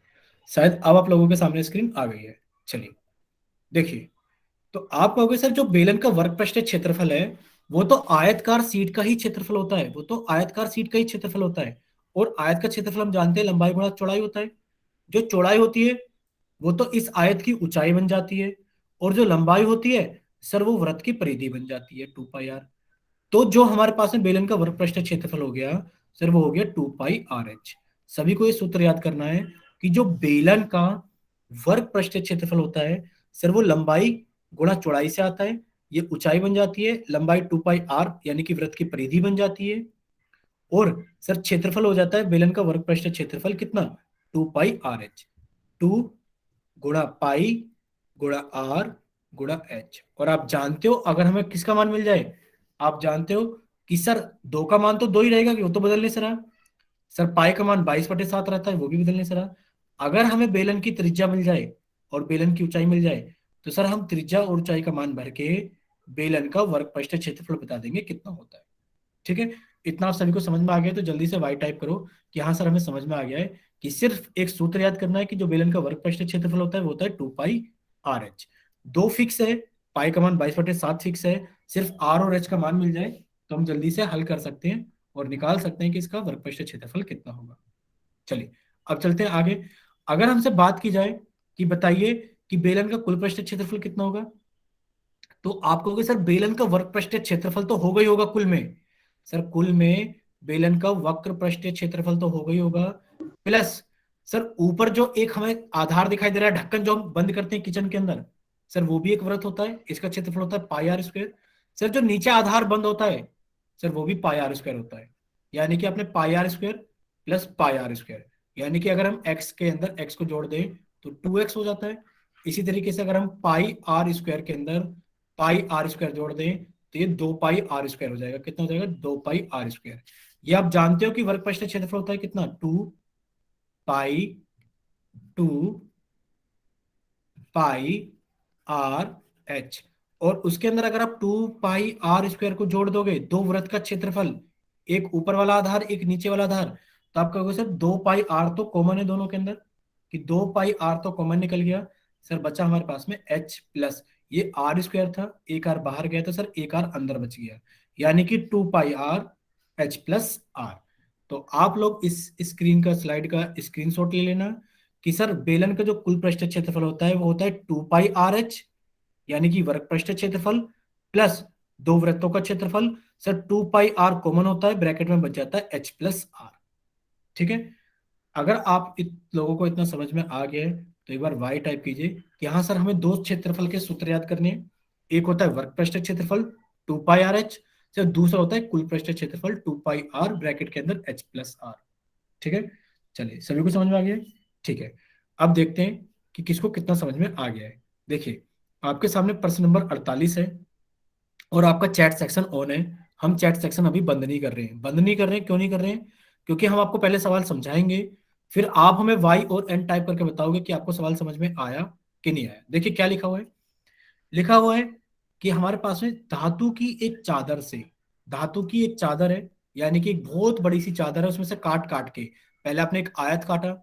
शायद अब आप लोगों के सामने स्क्रीन आ गई है। चलिए देखिए, तो आप कहोगे सर जो बेलन का वर्ग पृष्ठीय क्षेत्रफल है वो तो आयतकार सीट का ही क्षेत्रफल होता है, वो तो आयतकार सीट का ही क्षेत्रफल होता है, और आयत का क्षेत्रफल हम जानते हैं लंबाई गुणा चौड़ाई होता है। जो चौड़ाई होती है वो तो इस आयत की ऊंचाई बन जाती है, और जो लंबाई होती है सर वो वृत्त की परिधि बन जाती है 2 पाई आर। तो जो हमारे पास में बेलन का वर्ग पृष्ठ क्षेत्रफल हो गया सर, वो हो गया 2 पाई आर एच। सभी को ये सूत्र याद करना है कि जो बेलन का वर्ग पृष्ठ क्षेत्रफल होता है सर, वो लंबाई गुणा चौड़ाई से आता है, ये ऊंचाई बन जाती है, लंबाई 2 पाई आर यानी कि वृत्त की परिधि बन जाती है, और सर क्षेत्रफल हो जाता है बेलन का वर्ग पृष्ठ क्षेत्रफल कितना? 2 पाई आर एच। 2 गुणा पाई गुणा आर गुणा एच। और आप जानते हो अगर हमें किसका मान मिल जाए, आप जानते हो कि सर दो का मान तो दो ही रहेगा कि वो तो बदलने से रहा। सर पाई का मान 22/7 रहता है, वो भी बदलने से रहा। अगर हमें बेलन की त्रिज्या मिल जाए और बेलन की ऊंचाई मिल जाए तो सर हम त्रिज्या और ऊंचाई का मान भर के बेलन का वर्ग पृष्ठ क्षेत्रफल बता देंगे कितना होता है। ठीक है, इतना आप सभी को समझ में आ गया तो जल्दी से वाई टाइप करो कि हाँ सर हमें समझ में आ गया है। कि सिर्फ एक सूत्र याद करना है कि जो बेलन का वर्ग पृष्ठ क्षेत्रफल होता है वो होता है 2 पाई आर एच। दो फिक्स है, पाई का मान 22/7 फिक्स है, सिर्फ आर और एच का मान मिल जाए तो हम जल्दी से हल कर सकते हैं और निकाल सकते हैं कि इसका वर्ग पृष्ठ क्षेत्रफल कितना होगा। चलिए अब चलते हैं आगे। अगर हमसे बात की जाए कि बताइए कि बेलन का कुल पृष्ठ क्षेत्रफल कितना होगा, तो आप कहोगे सर बेलन का वर्ग पृष्ठीय क्षेत्रफल तो होगा ही होगा कुल में। सर कुल में बेलन का वक्र पृष्ठीय क्षेत्रफल तो होगा ही होगा, प्लस सर ऊपर जो एक हमें आधार दिखाई दे रहा है, ढक्कन जो हम बंद करते हैं किचन के अंदर, सर वो भी एक वृत्त होता है, इसका क्षेत्रफल होता है पाई आर स्क्वायर। सर जो नीचे आधार बंद होता है, सर वो भी पाई आर स्क्वायर होता है। यानी कि आपने pi r square plus pi r square, यानी कि अगर हम एक्स के अंदर एक्स को जोड़ दें तो 2x हो जाता है। इसी तरीके से अगर हम पाई आर स्क्वायर के अंदर पाई आर स्क्वायर जोड़ दें तो ये 2 पाई आर स्क्वायर हो जाएगा। कितना हो जाएगा? 2 पाई आर स्क्वायर। ये आप जानते हो कि वर्ग पृष्ठ क्षेत्रफल होता है कितना? 2 पाई और उसके अंदर अगर आप 2 पाई आर स्क्वायर को जोड़ दोगे, दो वृत्त का क्षेत्रफल, एक ऊपर वाला आधार एक नीचे वाला आधार, तो आप कहोगे सर 2 पाई आर तो कॉमन है दोनों के अंदर, कि 2 पाई आर तो कॉमन निकल गया। सर बचा हमारे पास में एच प्लस, ये आर स्क्वायर था, एक आर बाहर गया तो सर एक आर अंदर बच गया, यानी कि 2 पाई आर एच प्लस आर। तो आप लोग इस स्क्रीन का स्लाइड का स्क्रीनशॉट ले लेना कि सर बेलन का जो कुल पृष्ठ क्षेत्रफल होता है वो होता है 2 पाई आर एच, यानी कि वर्ग पृष्ठ क्षेत्रफल, प्लस दो वृत्तों का क्षेत्रफल। सर 2 पाई आर कॉमन होता है, ब्रैकेट में बच जाता है एच प्लस आर। ठीक है, अगर आप लोगों को इतना समझ में आ गया है तो एक बार वाई टाइप कीजिए कि हाँ सर हमें दो क्षेत्रफल के सूत्र याद करने हैं। एक होता है वर्ग पृष्ठ क्षेत्रफल 2 पाई आर एच, सर दूसरा होता है कुल पृष्ठ क्षेत्रफल 2 पाई आर ब्रैकेट के अंदर एच प्लस आर। ठीक है, चलिए सभी को समझ में आ गया है? ठीक है, अब देखते हैं कि किसको कितना समझ में आ गया है। देखिए आपके सामने प्रश्न नंबर 48 है और आपका चैट सेक्शन ऑन है। हम चैट सेक्शन अभी बंद नहीं कर रहे हैं। बंद नहीं कर रहे हैं, क्यों नहीं कर रहे हैं? क्योंकि हम आपको पहले सवाल समझाएंगे, फिर आप हमें वाई और एन टाइप करके बताओगे कि आपको सवाल समझ में आया कि नहीं आया। देखिए क्या लिखा हुआ है। लिखा हुआ है कि हमारे पास में धातु की एक चादर से, धातु की एक चादर है, यानी कि एक बहुत बड़ी सी चादर है, उसमें से काट काट के पहले आपने एक आयत काटा,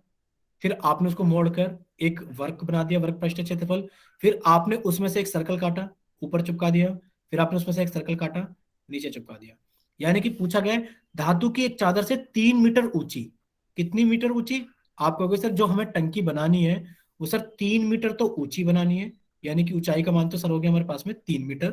फिर आपने उसको मोड़कर एक वर्ग बना दिया, वर्ग पृष्ठ क्षेत्रफल, फिर आपने उसमें से एक सर्कल काटा, ऊपर चिपका दिया, फिर आपने उसमें से एक सर्कल काटा, नीचे चिपका दिया। यानी कि पूछा गया है धातु की एक चादर से 3 मीटर ऊंची, कितनी मीटर ऊंची? आप कहोगे सर जो हमें टंकी बनानी है वो सर 3 मीटर तो ऊंची बनानी है, यानी कि ऊंचाई का मान तो सर हो गया हमारे पास में 3 मीटर,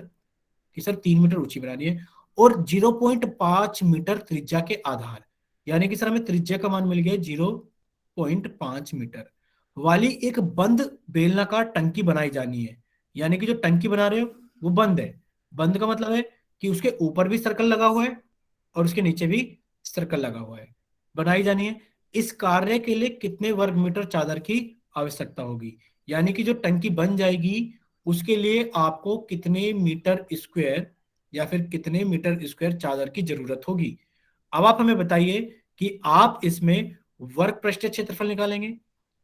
कि सर 3 मीटर ऊंची बनानी है, और 0.5 मीटर त्रिज्या के आधार, यानी कि सर हमें त्रिज्या का मान मिल गया 0.5 मीटर वाली एक बंद बेलनाकार टंकी बनाई जानी है। यानी कि जो टंकी बना रहे हो वो बंद है। बंद का मतलब है कि उसके ऊपर भी सर्कल लगा हुआ है और उसके नीचे भी सर्कल लगा हुआ है, बनाई जानी है। इस कार्य के लिए कितने वर्ग मीटर चादर की आवश्यकता होगी? यानी कि जो टंकी बन जाएगी उसके लिए आपको कितने मीटर स्क्वायर या फिर कितने मीटर स्क्वायर चादर की जरूरत होगी। अब आप हमें बताइए कि आप इसमें वर्ग पृष्ठ क्षेत्रफल निकालेंगे।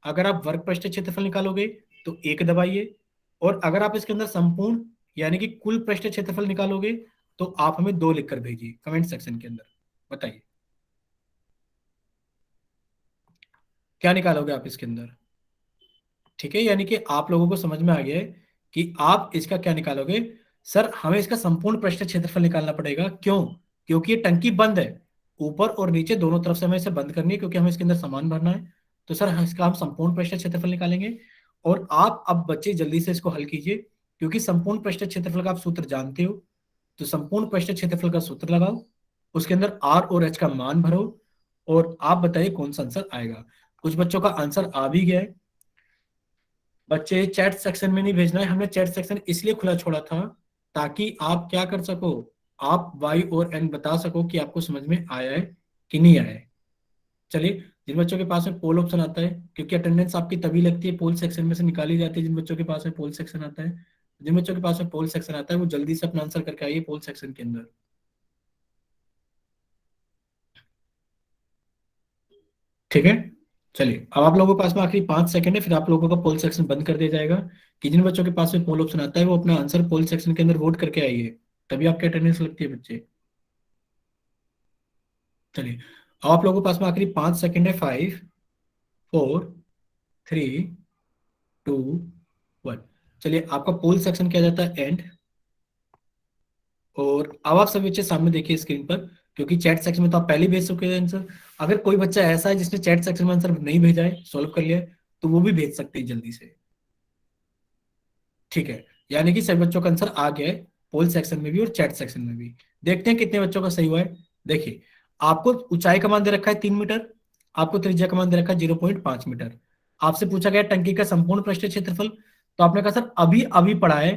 अगर आप वर्ग पृष्ठ क्षेत्रफल निकालोगे तो एक दबाइए, और अगर आप इसके अंदर संपूर्ण यानी कि कुल पृष्ठ क्षेत्रफल निकालोगे तो आप हमें 2 लिखकर भेजिए कमेंट सेक्शन के अंदर। बताइए क्या निकालोगे आप इसके अंदर। ठीक है, यानी कि आप लोगों को समझ में आ गया है कि आप इसका क्या निकालोगे। सर हमें इसका संपूर्ण पृष्ठ क्षेत्रफल निकालना पड़ेगा। क्यों? क्योंकि ये टंकी बंद है, ऊपर और नीचे दोनों तरफ से हमें इसे बंद करनी है, क्योंकि हमें इसके अंदर सामान भरना है। तो सर इसका हम संपूर्ण पृष्ठ क्षेत्रफल निकालेंगे। और आप अब बच्चे जल्दी से इसको हल कीजिए, क्योंकि संपूर्ण पृष्ठ क्षेत्रफल का आप सूत्र जानते हो। तो संपूर्ण पृष्ठ क्षेत्रफल का सूत्र लगाओ, उसके अंदर आर और एच का मान भरो, और आप बताइए कौन सा आंसर आएगा। कुछ बच्चों का आंसर आ भी गया है। बच्चे चैट सेक्शन में नहीं भेजना है, हमने चैट सेक्शन इसलिए खुला छोड़ा था ताकि आप क्या कर सको, आप वाई और एन बता सको कि आपको समझ में आया है कि नहीं आया है। चलिए, जिन बच्चों के पास में पोल ऑप्शन आता है, क्योंकि अटेंडेंस आपकी तभी लगती है पोल सेक्शन में से निकाली जाती है जिन बच्चों के पास में पोल सेक्शन आता है। जिन बच्चों के पास में पोल सेक्शन आता है वो जल्दी से अपना आंसर करके आइए पोल सेक्शन के अंदर। ठीक है, चलिए अब आप लोगों के पास में आखिरी 5 सेकंड है, फिर आप लोगों का पोल सेक्शन बंद कर दिया जाएगा। कि जिन बच्चों के पास में पोल ऑप्शन आता है वो अपना आंसर पोल सेक्शन के अंदर वोट करके आइए, तभी आपकी अटेंडेंस लगती है बच्चे। चलिए अब आप लोगों के पास में आखिरी 5 सेकंड है। 5 4 3 2 1। चलिए आपका पोल सेक्शन किया जाता है एंड। और अब आप सभी बच्चे सामने देखिए स्क्रीन पर क्योंकि चैट सेक्शन में तो आप पहले ही भेज चुके हैं आंसर। अगर कोई बच्चा ऐसा है जिसने चैट सेक्शन में आंसर नहीं भेजा है, सॉल्व कर लिया है, तो वो भी भेज सकते हैं जल्दी से। ठीक है, यानी कि सभी बच्चों का आंसर आ गया है, पोल सेक्शन में भी और चैट सेक्शन में भी। देखते हैं कितने बच्चों का सही हुआ है। देखिए, आपको ऊंचाई का मान दे रखा है 3 मीटर, आपको त्रिज्या का मान दे रखा है 0.5 मीटर। आपसे पूछा गया टंकी का संपूर्ण पृष्ठीय क्षेत्रफल, तो आपने कहा सर अभी अभी पढ़ा है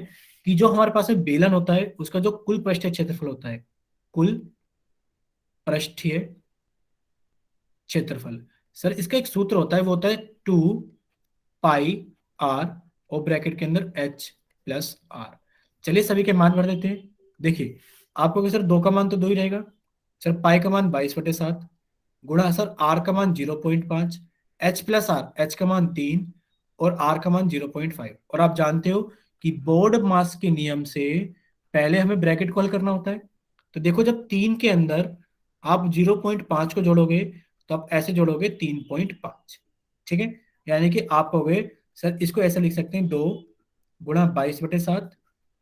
कि जो हमारे पास में बेलन होता है उसका जो कुल पृष्ठीय क्षेत्रफल होता है, कुल पृष्ठीय क्षेत्रफल, सर इसका एक सूत्र होता है, वो होता है 2 पाई आर और ब्रैकेट के अंदर एच प्लस आर। चलिए सभी के मान भर देते हैं। देखिए, आपको सर 2 का मान तो 2 ही रहेगा, सर पाई का मान 22/7 गुणा सर आर का मान 0.5, एच प्लस आर, एच का मान 3 और आर का मान 0.5। और आप जानते हो कि बोर्ड मास के नियम से पहले हमें ब्रैकेट को हल करना होता है। तो देखो, जब 3 के अंदर आप 0.5 को जोड़ोगे तो आप ऐसे जोड़ोगे 3.5। ठीक है, यानी कि आप कहोगे सर इसको ऐसे लिख सकते हैं 2 गुणा 22/7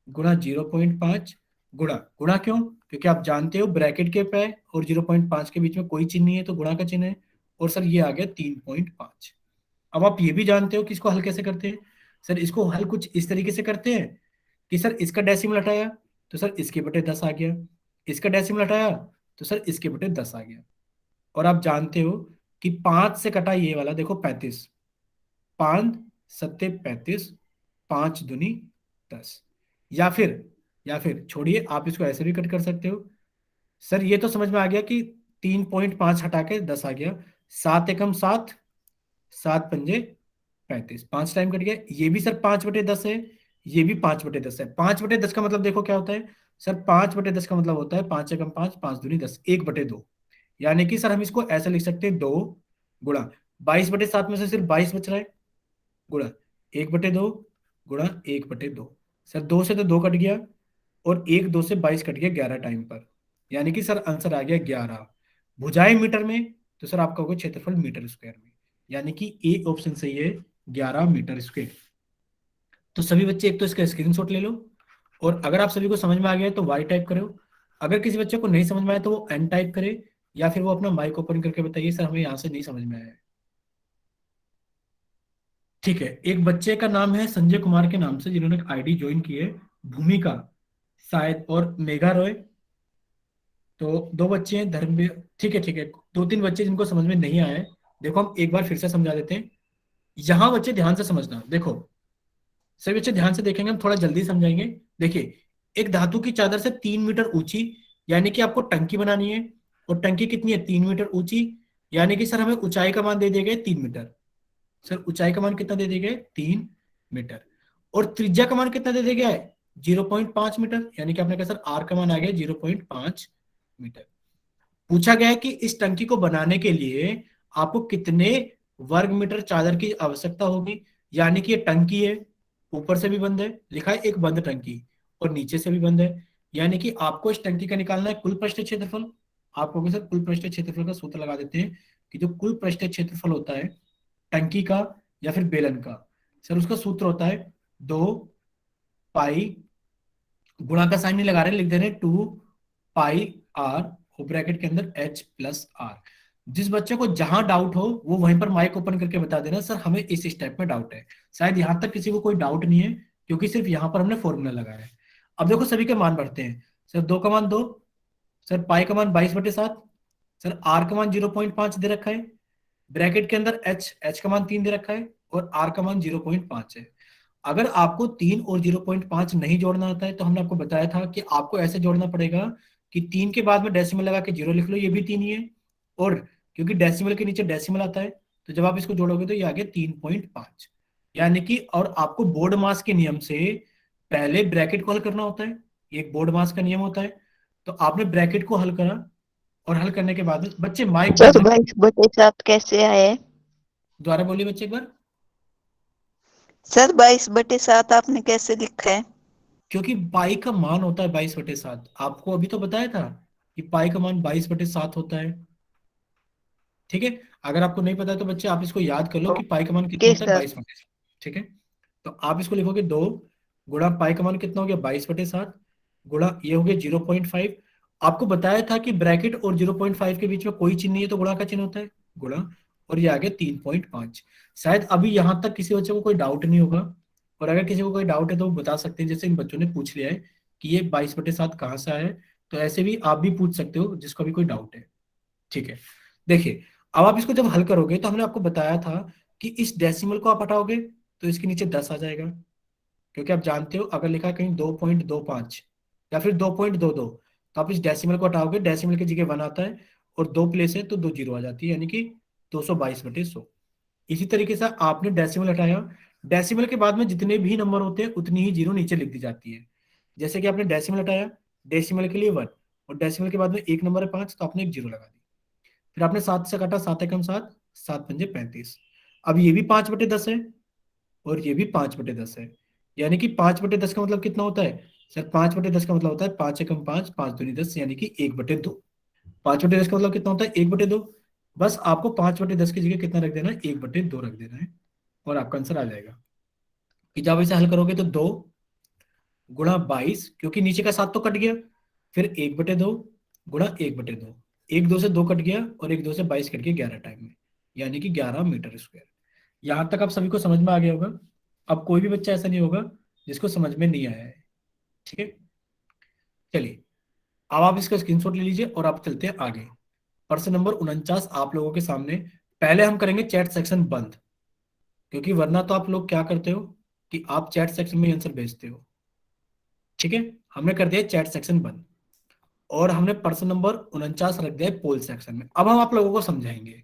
गुणा 0.5 गुणा, गुणा क्यों? क्योंकि आप जानते हो ब्रैकेट के पे और 0.5 के बीच में कोई चिन्ह नहीं है, तो गुणा का चिन्ह है। और सर ये आ गया 3.5। अब आप ये भी जानते हो कि इसको हल कैसे करते हैं। सर इसको हल कुछ इस तरीके से करते हैं कि सर इसका डेसिमल हटाया तो सर इसके बटे 10 आ गया, इसका डेसिमल हटाया तो सर इसके बटे 10 आ गया। और आप जानते हो कि 5 से कटा ये वाला, देखो 35, 5 सत्ते 35, 5 दूनी 10। या फिर छोड़िए, आप इसको ऐसे भी कट कर सकते हो। सर ये तो समझ में आ गया कि 3.5 हटा के 10 आ गया, 7 एकम 7, 7 पंजे 35, 5 टाइम कट गया। ये भी सर 5/10 है, ये भी 5/10 है। 5/10 का मतलब देखो क्या होता है, सर 5/10 का मतलब होता है 5 एकम 5, 5 दूनी 10, 1/2। यानी कि सर हम इसको ऐसे लिख सकते हैं 2 गुणा 22/7 में से सिर्फ 22 बच रहा है, गुणा 1/2 गुणा 1/2। सर 2 से तो 2 कट गया और 1 2 से 22 कट गया 11 टाइम पर। यानी कि सर आंसर आ गया 11। भुजाएं मीटर में, तो सर आपका होगा क्षेत्रफल मीटर स्क्वायर में। यानी कि ए ऑप्शन सही है, 11 मीटर स्क्वायर। तो सभी बच्चे एक तो इसका स्क्रीनशॉट ले लो, और अगर आप सभी को समझ में आ गया तो वाई टाइप करो। अगर किसी बच्चे को नहीं समझ में आया तो वो एन टाइप करे, या फिर वो अपना माइक ओपन करके बताइए सर हमें यहाँ से नहीं समझ में आया है। ठीक है, एक बच्चे का नाम है संजय कुमार के नाम से, जिन्होंने आईडी ज्वाइन की है, भूमिका शायद और मेघा रॉय। तो दो बच्चे हैं, धर्मवीर। ठीक है, 2 3 बच्चे जिनको समझ में नहीं आया है, देखो हम एक बार फिर से समझा देते हैं। यहाँ बच्चे ध्यान से समझना, देखो सभी बच्चे ध्यान से देखेंगे, हम थोड़ा जल्दी समझाएंगे। देखिए, एक धातु की चादर से 3 मीटर ऊंची, यानी कि आपको टंकी बनानी है, और टंकी कितनी है 3 मीटर ऊंची, यानी कि सर हमें ऊंचाई का मान दे दिया गया 3 मीटर। सर ऊंचाई का मान कितना दे दिया गया है 3 मीटर, और त्रिज्या का मान कितना दे दिया गया है 0.5 मीटर, यानी कि आपने कहा सर आर का मान आ गया 0.5 मीटर। पूछा गया है कि इस टंकी को बनाने के लिए आपको कितने वर्ग मीटर चादर की आवश्यकता होगी। यानी कि ये टंकी है, ऊपर से भी बंद है, लिखा है एक बंद टंकी, और नीचे से भी बंद है। यानी कि आपको इस टंकी का निकालना है कुल पृष्ठीय क्षेत्रफल। आपको सर कुल पृष्ठीय क्षेत्रफल का सूत्र लगा देते हैं कि जो कुल पृष्ठीय क्षेत्रफल होता है टंकी का या फिर बेलन का, सर उसका सूत्र होता है 2 पाई, गुणा का साइन नहीं लगा रहे, लिख दे रहे 2 पाई आर और ब्रैकेट के अंदर एच प्लस आर। जिस बच्चे को जहां डाउट हो वो वहीं पर माइक ओपन करके बता देना सर हमें इस स्टेप में डाउट है। शायद यहां तक किसी को कोई डाउट नहीं है, क्योंकि सिर्फ यहां पर हमने फॉर्मूला लगाया है। अब देखो सभी के मान बढ़ते हैं। सर 2 का मान 2, सर पाई का मान 22/7, सर आर का मान 0.5 दे रखा है, ब्रैकेट के अंदर एच का मान 3 दे रखा है, और आर का मान 0.5 है। अगर आपको 3 और 0.5 नहीं जोड़ना आता है तो हमने आपको बताया था कि आपको ऐसे जोड़ना पड़ेगा कि 3 के बाद में डेसिमल लगा के 0 लिख लो, ये भी 3 ही है, और क्योंकि डेसिमल के नीचे डेसिमल आता है तो जब आप इसको जोड़ोगे तो ये आ गया 3.5। यानी कि, और आपको बोर्ड मास के नियम से पहले ब्रैकेट को हल करना होता है, ये एक बोर्ड मास का नियम होता है। तो आपने ब्रैकेट को हल करा, और हल करने के बाद बच्चे माइक बंद सर रखें। 22/7 कैसे आए? दोबारा बोलिए बच्चे एक बार। सर 22/7 आपने कैसे लिखा है? क्योंकि पाई का मान होता है 22/7, आपको अभी तो बताया था कि पाई का मान 22/7 होता है। ठीक है, अगर आपको नहीं पता है तो बच्चे आप इसको याद कर लो कि पाई का मान कितना ओके होता है सर। 22/7। ठीक है, तो आप इसको लिखोगे 2 गुणा पाई का मान कितना हो गया 22/7 गुणा ये हो गया 0.5, आपको बताया था कि ब्रैकेट और 0.5 के बीच में कोई चिन्ह नहीं है तो गुणा का चिन्ह होता है गुणा, और ये आ गया 3.5। शायद अभी यहां तक किसी बच्चे को कोई डाउट नहीं होगा, और अगर किसी को कोई डाउट है तो वो बता सकते हैं, जैसे इन बच्चों ने पूछ लिया है कि ये 22/7 कहाँ से आया है, तो ऐसे भी आप भी पूछ सकते हो जिसको भी कोई डाउट है। ठीक है, देखिए अब आप इसको जब हल करोगे तो हमने आपको बताया था कि इस डेसिमल को आप हटाओगे तो इसके नीचे 10 आ जाएगा, क्योंकि आप जानते हो अगर लिखा है कहीं 2.25 या फिर 2.22, तो आप इस डेसिमल को हटाओगे, डेसिमल की जगह 1 आता है और 2 प्लेस है तो 2 जीरो आ जाती है, यानी कि 222/100। इसी तरीके से आपने डेसिमल हटाया, डेसिमल के बाद में जितने भी नंबर होते हैं उतनी ही जीरो नीचे लिख दी जाती है। जैसे कि आपने डेसिमल हटाया, डेसिमल के लिए 1, और डेसिमल के बाद में एक नंबर है 5, तो आपने एक जीरो लगा दी। फिर आपने 7 से काटा, 7 एकम 7, 7×5 = 35। अब ये भी 5/10 है और ये भी 5/10 है, यानी कि 5/10 का मतलब कितना होता है सर? 5/10 का मतलब होता है 5 एकम 5, 5×2 = 10, यानी कि 1/2। 5/10 का मतलब कितना होता है? 1/2। बस आपको 5/10 की जगह कितना रख देना है? 1/2 रख देना है, और आपका आंसर आ जाएगा। कि जब इसे हल करोगे तो 2 × 22, क्योंकि नीचे का 7 तो कट गया, फिर 1/2 गुणा 1/2, 1 2 से 2 कट गया और 1 2 से 22 कट गया 11 टाइम में, यानी कि 11 मीटर स्क्वायर। यहां तक आप सभी को समझ में आ गया होगा। अब कोई भी बच्चा ऐसा नहीं होगा जिसको समझ में नहीं आया है। ठीक है, चलिए अब आप इसका स्क्रीनशॉट ले लीजिए और आप चलते हैं आगे। प्रश्न नंबर 49 आप लोगों के सामने। पहले हम करेंगे चैट सेक्शन बंद, क्योंकि वरना तो आप लोग क्या करते हो कि आप चैट सेक्शन में आंसर भेजते हो। ठीक है, हमने कर दिया चैट सेक्शन बंद, और हमने प्रश्न नंबर 49 रख दिया पोल सेक्शन में। अब हम आप लोगों को समझाएंगे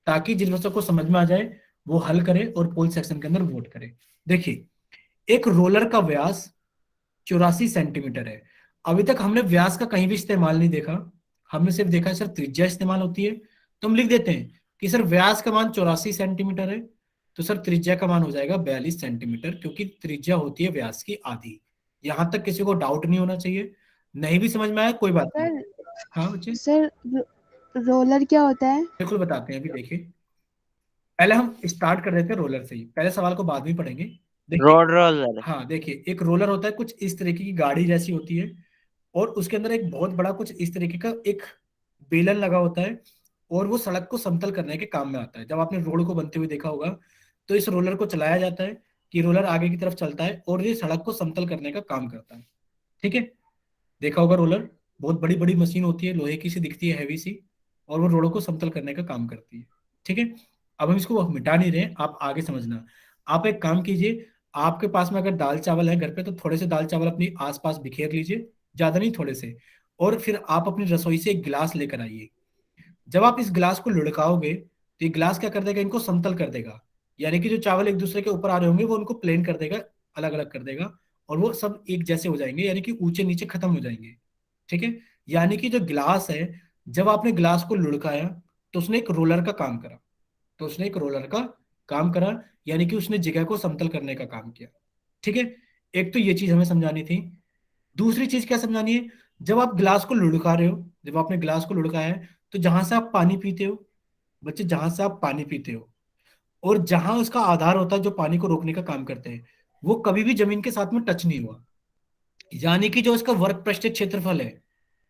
ताकि जिन बच्चों को समझ में आ जाए वो हल करे और पोल सेक्शन के अंदर वोट करे। देखिए, एक रोलर का व्यास 84 सेंटीमीटर है। अभी तक हमने व्यास का कहीं भी इस्तेमाल नहीं देखा, हमने सिर्फ देखा है सर त्रिज्या इस्तेमाल होती है, तो हम लिख देते हैं कि सर व्यास का मान 84 सेंटीमीटर है, तो सर त्रिज्या का मान हो जाएगा 42 सेंटीमीटर, क्योंकि त्रिज्या होती है व्यास की आधी। यहां तक किसी को डाउट नहीं होना चाहिए। नहीं भी समझ में आया कोई बात नहीं। सर हाँ बच्चे, सर रोलर क्या होता है? बिल्कुल बताते हैं। अभी देखिए, पहले हम स्टार्ट कर देते हैं रोलर से ही, पहले सवाल को बाद में पढ़ेंगे। देखिए, रोड रोलर। हाँ देखिए, एक रोलर होता है कुछ इस तरीके की गाड़ी जैसी होती है, और उसके अंदर एक बहुत बड़ा कुछ इस तरीके का एक बेलन लगा होता है, और वो सड़क को समतल करने के काम में आता है। जब आपने रोड को बनते हुए देखा होगा तो इस रोलर को चलाया जाता है कि रोलर आगे की तरफ चलता है और ये सड़क को समतल करने का काम करता है। ठीक है, देखा होगा रोलर, बहुत बड़ी बड़ी मशीन होती है, लोहे की सी दिखती है, हैवी सी, और वो रोडों को समतल करने का काम करती है। ठीक है, अब हम इसको मिटा नहीं रहे, आप आगे समझना। आप एक काम कीजिए, आपके पास में अगर दाल चावल है घर पे तो थोड़े से दाल चावल अपनी आसपास बिखेर लीजिए, ज्यादा नहीं थोड़े से, और फिर आप अपनी रसोई से एक गिलास लेकर आइए। जब आप इस गिलास को लुढ़काओगे तो ये गिलास क्या कर देगा? इनको समतल कर देगा, यानी कि जो चावल एक दूसरे के ऊपर आ रहे होंगे वो उनको प्लेन कर देगा, अलग अलग कर देगा, और वो सब एक जैसे हो जाएंगे, यानी कि ऊंचे नीचे खत्म हो जाएंगे। ठीक है, यानी कि जो गिलास है, जब आपने गिलास को लुढ़काया तो उसने एक रोलर का काम करा, तो उसने एक रोलर का काम करा, यानी कि उसने जगह को समतल करने का काम किया। ठीक है, एक तो ये चीज हमें समझानी थी। दूसरी चीज क्या समझानी है? जब आप गिलास को लुढ़का रहे हो, जब आपने गिलास को लुढ़काया है, तो जहां से आप पानी पीते हो बच्चे, जहां से आप पानी पीते हो और जहां उसका आधार होता है जो पानी को रोकने का काम करते हैं, वो कभी भी जमीन के साथ में टच नहीं हुआ। यानी कि जो इसका वर्ग पृष्ठीय क्षेत्रफल है,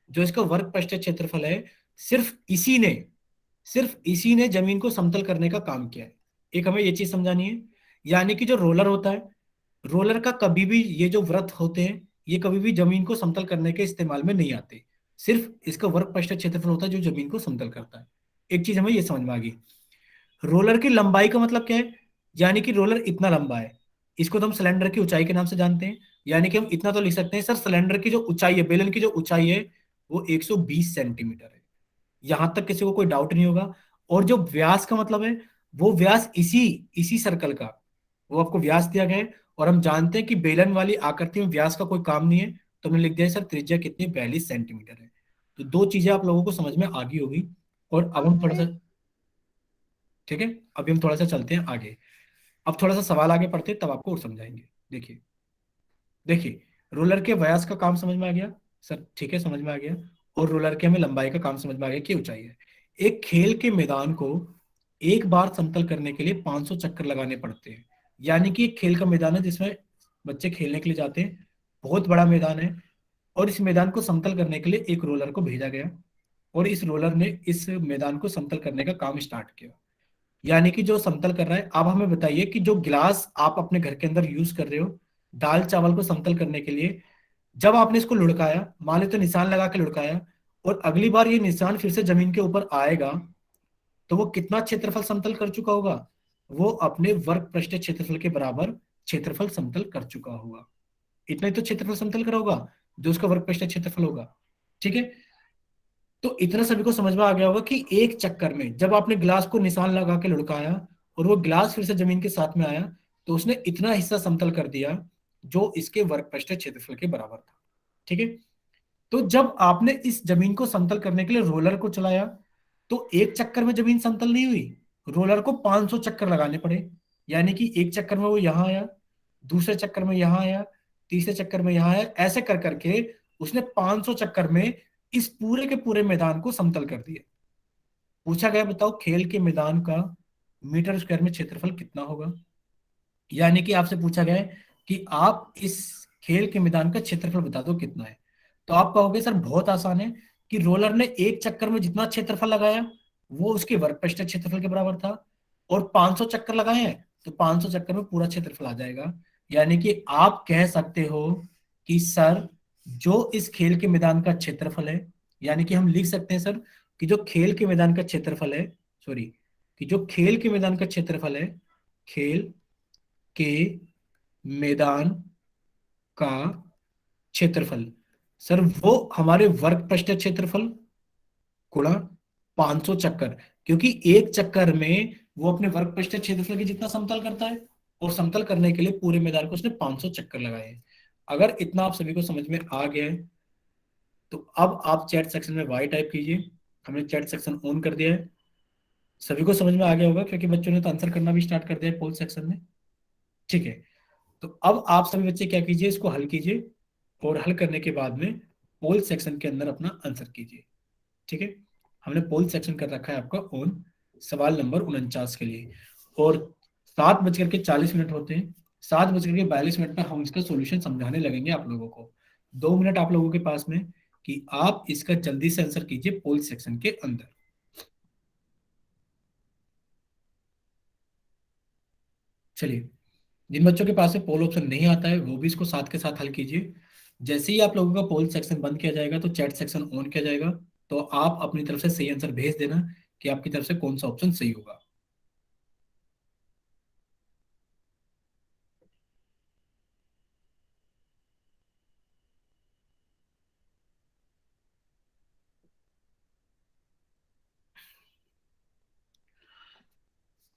जो इसका वर्ग पृष्ठीय क्षेत्रफल है, सिर्फ इसी ने जमीन को समतल करने का काम किया है। एक हमें ये चीज समझानी है, यानी कि जो रोलर होता है, रोलर का कभी भी ये जो वृत्त होते हैं ये कभी भी जमीन को समतल करने के इस्तेमाल में नहीं आते, सिर्फ इसका वर्ग पृष्ठीय क्षेत्रफल होता है जो जमीन को समतल करता है। एक चीज हमें ये समझ में आ गई। रोलर की लंबाई का मतलब क्या है? यानी कि रोलर इतना लंबा है, इसको तो हम सिलेंडर की ऊंचाई के नाम से जानते हैं, यानी कि हम इतना तो लिख सकते हैं सर, सिलेंडर की जो ऊंचाई है, बेलन की जो ऊंचाई है वो 120 सेंटीमीटर है। यहां तक किसी को कोई डाउट नहीं होगा। और जो व्यास का मतलब है, वो व्यास इसी इसी सर्कल का, वो आपको व्यास दिया गया है, और हम जानते हैं कि बेलन वाली आकृति में व्यास का कोई काम नहीं है, तो हमने लिख दिया है सर त्रिज्या कितनी? 42 सेंटीमीटर है। तो दो चीजें आप लोगों को समझ में आ गई होगी। और अब हम थोड़ा सा, ठीक है, अभी हम थोड़ा सा चलते हैं आगे। अब थोड़ा सा सवाल आगे पढ़ते हैं, तब आपको और समझाएंगे। देखिए देखिए, रोलर के व्यास का काम समझ में आ गया सर? ठीक है, समझ में आ गया। और रोलर के हमें लंबाई का काम समझ में आ गया कि ऊंचाई है। एक खेल के मैदान को एक बार समतल करने के लिए 500 चक्कर लगाने पड़ते हैं। यानी कि एक खेल का मैदान है जिसमें बच्चे खेलने के लिए जाते हैं, बहुत बड़ा मैदान है, और इस मैदान को समतल करने के लिए एक रोलर को भेजा गया और इस रोलर ने इस मैदान को समतल करने का काम स्टार्ट किया। यानी कि जो समतल कर रहा है। अब हमें बताइए कि जो गिलास आप अपने घर के अंदर यूज कर रहे हो दाल चावल को समतल करने के लिए, जब आपने इसको लुढ़काया, मान लो तो निशान लगा के लुढ़काया, और अगली बार ये निशान फिर से जमीन के ऊपर आएगा, तो वो कितना क्षेत्रफल समतल कर चुका होगा? वो अपने वर्ग पृष्ठ क्षेत्रफल के बराबर क्षेत्रफल समतल कर चुका होगा। इतना ही तो क्षेत्रफल समतल करा होगा जो उसका वर्ग पृष्ठ क्षेत्रफल होगा। ठीक है, तो इतना सभी को समझ में आ गया होगा कि एक चक्कर में जब आपने गिलास को निशान लगा के लुढ़काया और वो गिलास फिर से जमीन के साथ में आया, तो उसने इतना हिस्सा समतल कर दिया जो इसके वर्ग पृष्ठ क्षेत्रफल के बराबर था। ठीक है, तो जब आपने इस जमीन को समतल करने के लिए रोलर को चलाया, तो एक चक्कर में जमीन समतल नहीं हुई, रोलर को 500 चक्कर लगाने पड़े। यानी कि एक चक्कर में वो यहां आया, दूसरे चक्कर में यहां आया, तीसरे चक्कर में यहां आया, ऐसे कर करके उसने 500 चक्कर में इस पूरे के पूरे मैदान को समतल कर दिया। पूछा गया बताओ खेल के मैदान का मीटर स्क्वायर में क्षेत्रफल कितना होगा। यानी कि आपसे पूछा गया है कि आप इस खेल के मैदान का क्षेत्रफल बता दो कितना है। तो आप कहोगे सर बहुत आसान है कि रोलर ने एक चक्कर में जितना क्षेत्रफल लगाया वो उसके वर्ग पृष्ठ क्षेत्रफल के बराबर था, और 500 चक्कर लगाए हैं तो 500 चक्कर में पूरा क्षेत्रफल आ जाएगा। यानी कि आप कह सकते हो कि सर जो इस खेल के मैदान का क्षेत्रफल है, यानी कि हम लिख सकते हैं सर कि जो खेल के मैदान का क्षेत्रफल है, सॉरी, कि जो खेल के मैदान का क्षेत्रफल है, खेल के मैदान का क्षेत्रफल सर वो हमारे वर्ग पृष्ठ क्षेत्रफल गुणा 500 चक्कर, क्योंकि एक चक्कर में वो अपने वर्ग पृष्ठ क्षेत्रफल के जितना समतल करता है, और समतल करने के लिए पूरे मैदान को उसने 500 चक्कर लगाए हैं। अगर इतना आप सभी को समझ में आ गया है तो अब आप चैट सेक्शन में वाई टाइप कीजिए। हमने चैट सेक्शन ऑन कर दिया है, सभी को समझ में आ गया होगा क्योंकि बच्चों ने तो आंसर करना भी स्टार्ट कर दिया है पोल सेक्शन में। ठीक है, तो अब आप सभी बच्चे क्या कीजिए, इसको हल कीजिए और हल करने के बाद में पोल सेक्शन के अंदर अपना आंसर कीजिए। ठीक है, हमने पोल सेक्शन कर रखा है आपका ऑन सवाल नंबर 49 के लिए, और 7:40 होते हैं। 7:42 पर हम इसका सॉल्यूशन समझाने लगेंगे आप लोगों को। 2 मिनट आप लोगों के पास में कि आप इसका जल्दी से आंसर कीजिए पोल सेक्शन के अंदर। चलिए, जिन बच्चों के पास में पोल ऑप्शन नहीं आता है वो भी इसको साथ के साथ हल कीजिए। जैसे ही आप लोगों का पोल सेक्शन बंद किया जाएगा तो चैट सेक्शन ऑन किया जाएगा, तो आप अपनी तरफ से सही आंसर भेज देना कि आपकी तरफ से कौन सा ऑप्शन सही होगा।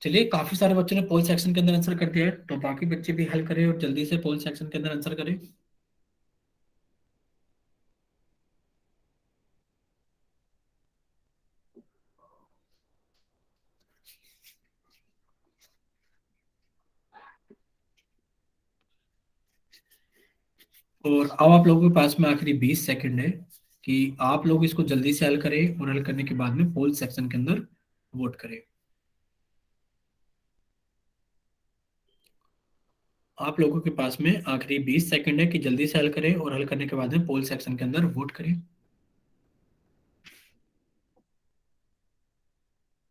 चलिए, काफी सारे बच्चों ने पोल सेक्शन के अंदर आंसर कर दिया है, तो बाकी बच्चे भी हल करें और जल्दी से पोल सेक्शन के अंदर आंसर करें। और अब आप लोगों के पास में आखिरी 20 सेकंड है कि आप लोग इसको जल्दी से हल करें और हल करने के बाद में पोल सेक्शन के अंदर वोट करें। आप लोगों के पास में आखिरी 20 सेकंड है कि जल्दी से हल करें और हल करने के बाद में पोल सेक्शन के अंदर वोट करें।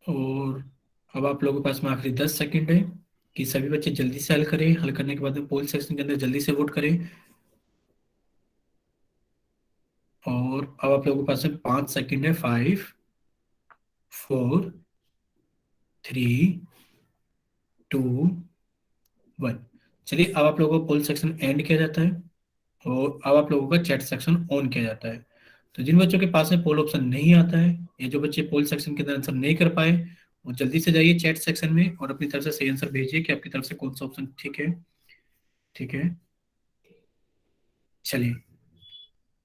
और अब आप लोगों के पास में आखिरी 10 सेकंड है कि सभी बच्चे जल्दी से हल करें, हल करने के बाद में पोल सेक्शन के अंदर जल्दी से वोट करें। और अब आप लोगों के पास में 5 सेकंड है। 5 4 3 2 1। चलिए, अब आप लोगों को पोल सेक्शन एंड किया जाता है और अब आप लोगों का चैट सेक्शन ऑन किया जाता है। तो जिन बच्चों के पास में पोल ऑप्शन नहीं आता है, ये जो बच्चे पोल सेक्शन के अंदर आंसर नहीं कर पाए, वो जल्दी से जाइए चैट सेक्शन में और अपनी तरफ से सही आंसर भेजिए कि आपकी तरफ से कौन सा ऑप्शन ठीक है। ठीक है, चलिए,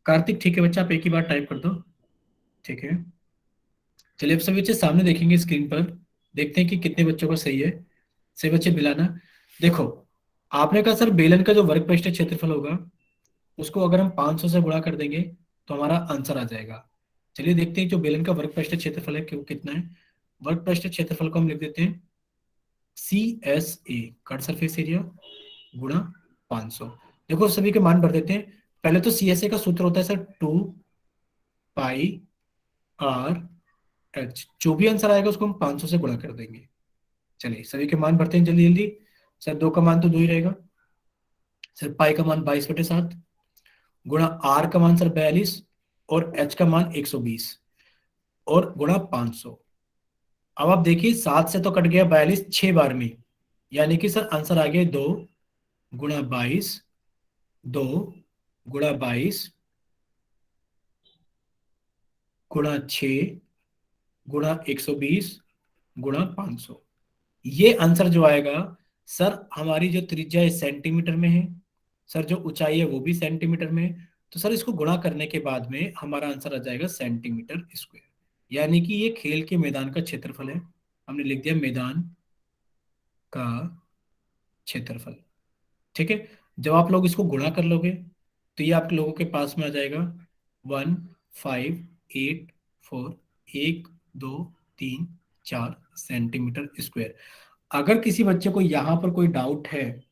कार्तिक ठीक है बच्चा, आप एक ही बार टाइप कर दो। ठीक है, चलिए, अब सभी बच्चे सामने देखेंगे स्क्रीन पर, देखते हैं कि कितने बच्चों का सही है। सही बच्चे मिलाना। देखो, आपने कहा सर बेलन का जो वर्ग पृष्ठ क्षेत्रफल होगा उसको अगर हम 500 से गुणा कर देंगे तो हमारा आंसर आ जाएगा। चलिए देखते हैं जो बेलन का वर्ग पृष्ठ क्षेत्रफल है क्यों कितना है। वर्ग पृष्ठ क्षेत्रफल को हम लिख देते हैं CSA, कट सरफेस एरिया, गुणा 500। देखो सभी के मान भर देते हैं। पहले तो CSA का सूत्र होता है सर 2πr/h। जो भी आंसर आएगा उसको हम 500 से गुणा कर देंगे। चलिए सभी के मान भरते हैं जल्दी जल्दी। सर 2 का मान तो 2 ही रहेगा सर। पाई का मान 22/7 गुणा आर का मान सर 42 और एच का मान 120 और गुणा 500। अब आप देखिए 7 से तो कट गया 42 6 बार में, यानी कि सर आंसर आ गया 2 गुणा 22, 2 गुणा 22 गुणा 6 गुणा 120 गुणा 500। ये आंसर जो आएगा सर, हमारी जो त्रिज्या है सेंटीमीटर में है सर, जो ऊंचाई है वो भी सेंटीमीटर में है, तो सर इसको गुणा करने के बाद में हमारा आंसर आ जाएगा सेंटीमीटर स्क्वायर। यानी कि ये खेल के मैदान का क्षेत्रफल है। हमने लिख दिया मैदान का क्षेत्रफल। ठीक है, जब आप लोग इसको गुणा कर लोगे तो ये आप लोगों के पास में आ जाएगा 1584 1 2 3 4 सेंटीमीटर स्क्वायर। अगर किसी बच्चे को यहां पर कोई डाउट है,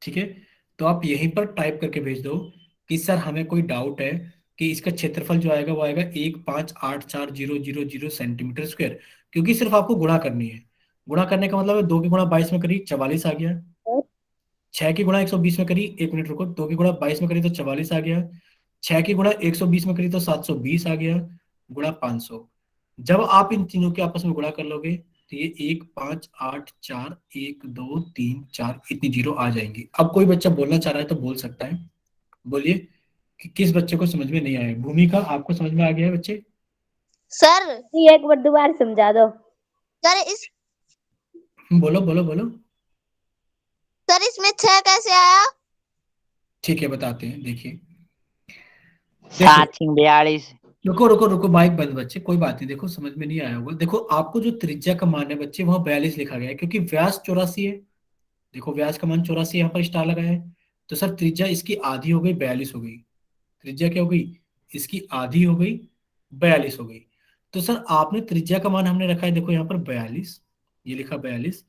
ठीक है, तो आप यहीं पर टाइप करके भेज दो कि सर हमें कोई डाउट है कि इसका क्षेत्रफल जो आएगा वो आएगा 1584000 सेंटीमीटर स्क्वायर, क्योंकि सिर्फ आपको गुणा करनी है। गुणा करने का मतलब है 2 की गुणा 22 में करी 44 आ गया, 6 की गुणा 120 में करी, 1 मिनट रुको, 2 की गुणा 22 में करी तो 44 आ गया, 6 की गुणा 120 में करी तो 720 आ गया, गुणा 500। जब आप इन तीनों के आपस में गुणा कर लोगे तो ये 1 5 8 4 1 2 3 4 इतनी जीरो आ जाएंगी। अब कोई बच्चा बोलना चाह रहा है तो बोल सकता है, बोलिए कि किस बच्चे को समझ में नहीं आया। भूमिका, आपको समझ में आ गया है बच्चे? सर ये एक बार दोबारा समझा दो। सर बोलो बोलो बोलो। सर इसमें 6 कैसे आया? ठीक है बताते हैं, देखिए 742। रुको रुको रुको, माइक बंद बच्चे, कोई बात नहीं। देखो समझ में नहीं आया होगा। देखो आपको जो त्रिज्या का मान है बच्चे वहां 42 लिखा गया है क्योंकि व्यास 84 है। देखो व्यास का मान 84 यहाँ पर स्टार लगा है, तो सर त्रिज्या इसकी आधी हो गई 42 हो गई। त्रिज्या क्या हो गई? इसकी आधी हो गई 42 हो गई। तो सर आपने त्रिज्या का मान हमने रखा है, देखो यहाँ पर 42, ये लिखा 42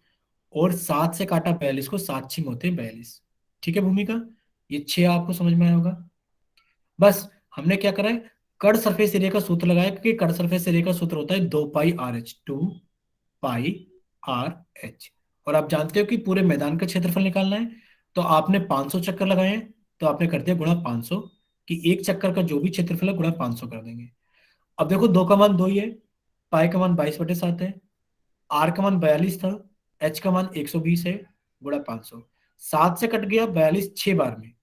और 7 से काटा 42 को, 7 छिंग होते हैं 42। ठीक है भूमिका, ये 6 आपको समझ में आया होगा। बस हमने क्या करा है, कर्ण सरफेस एरिया का सूत्र लगाया, क्योंकि कर्ण सरफेस एरिया का सूत्र होता है 2πRh, 2πRh। और आप जानते हो कि पूरे मैदान का क्षेत्रफल निकालना है, तो आपने 500 चक्कर लगाए हैं तो आपने कर दिया गुणा 500, कि एक चक्कर का जो भी क्षेत्रफल है गुणा 500 कर देंगे। अब देखो 2 का मान 2 ही है, पाई का मान 22/7 है, आर का मान 42 था, एच का मान 120 है, गुणा 500। 7 से कट गया 42 6 बार में,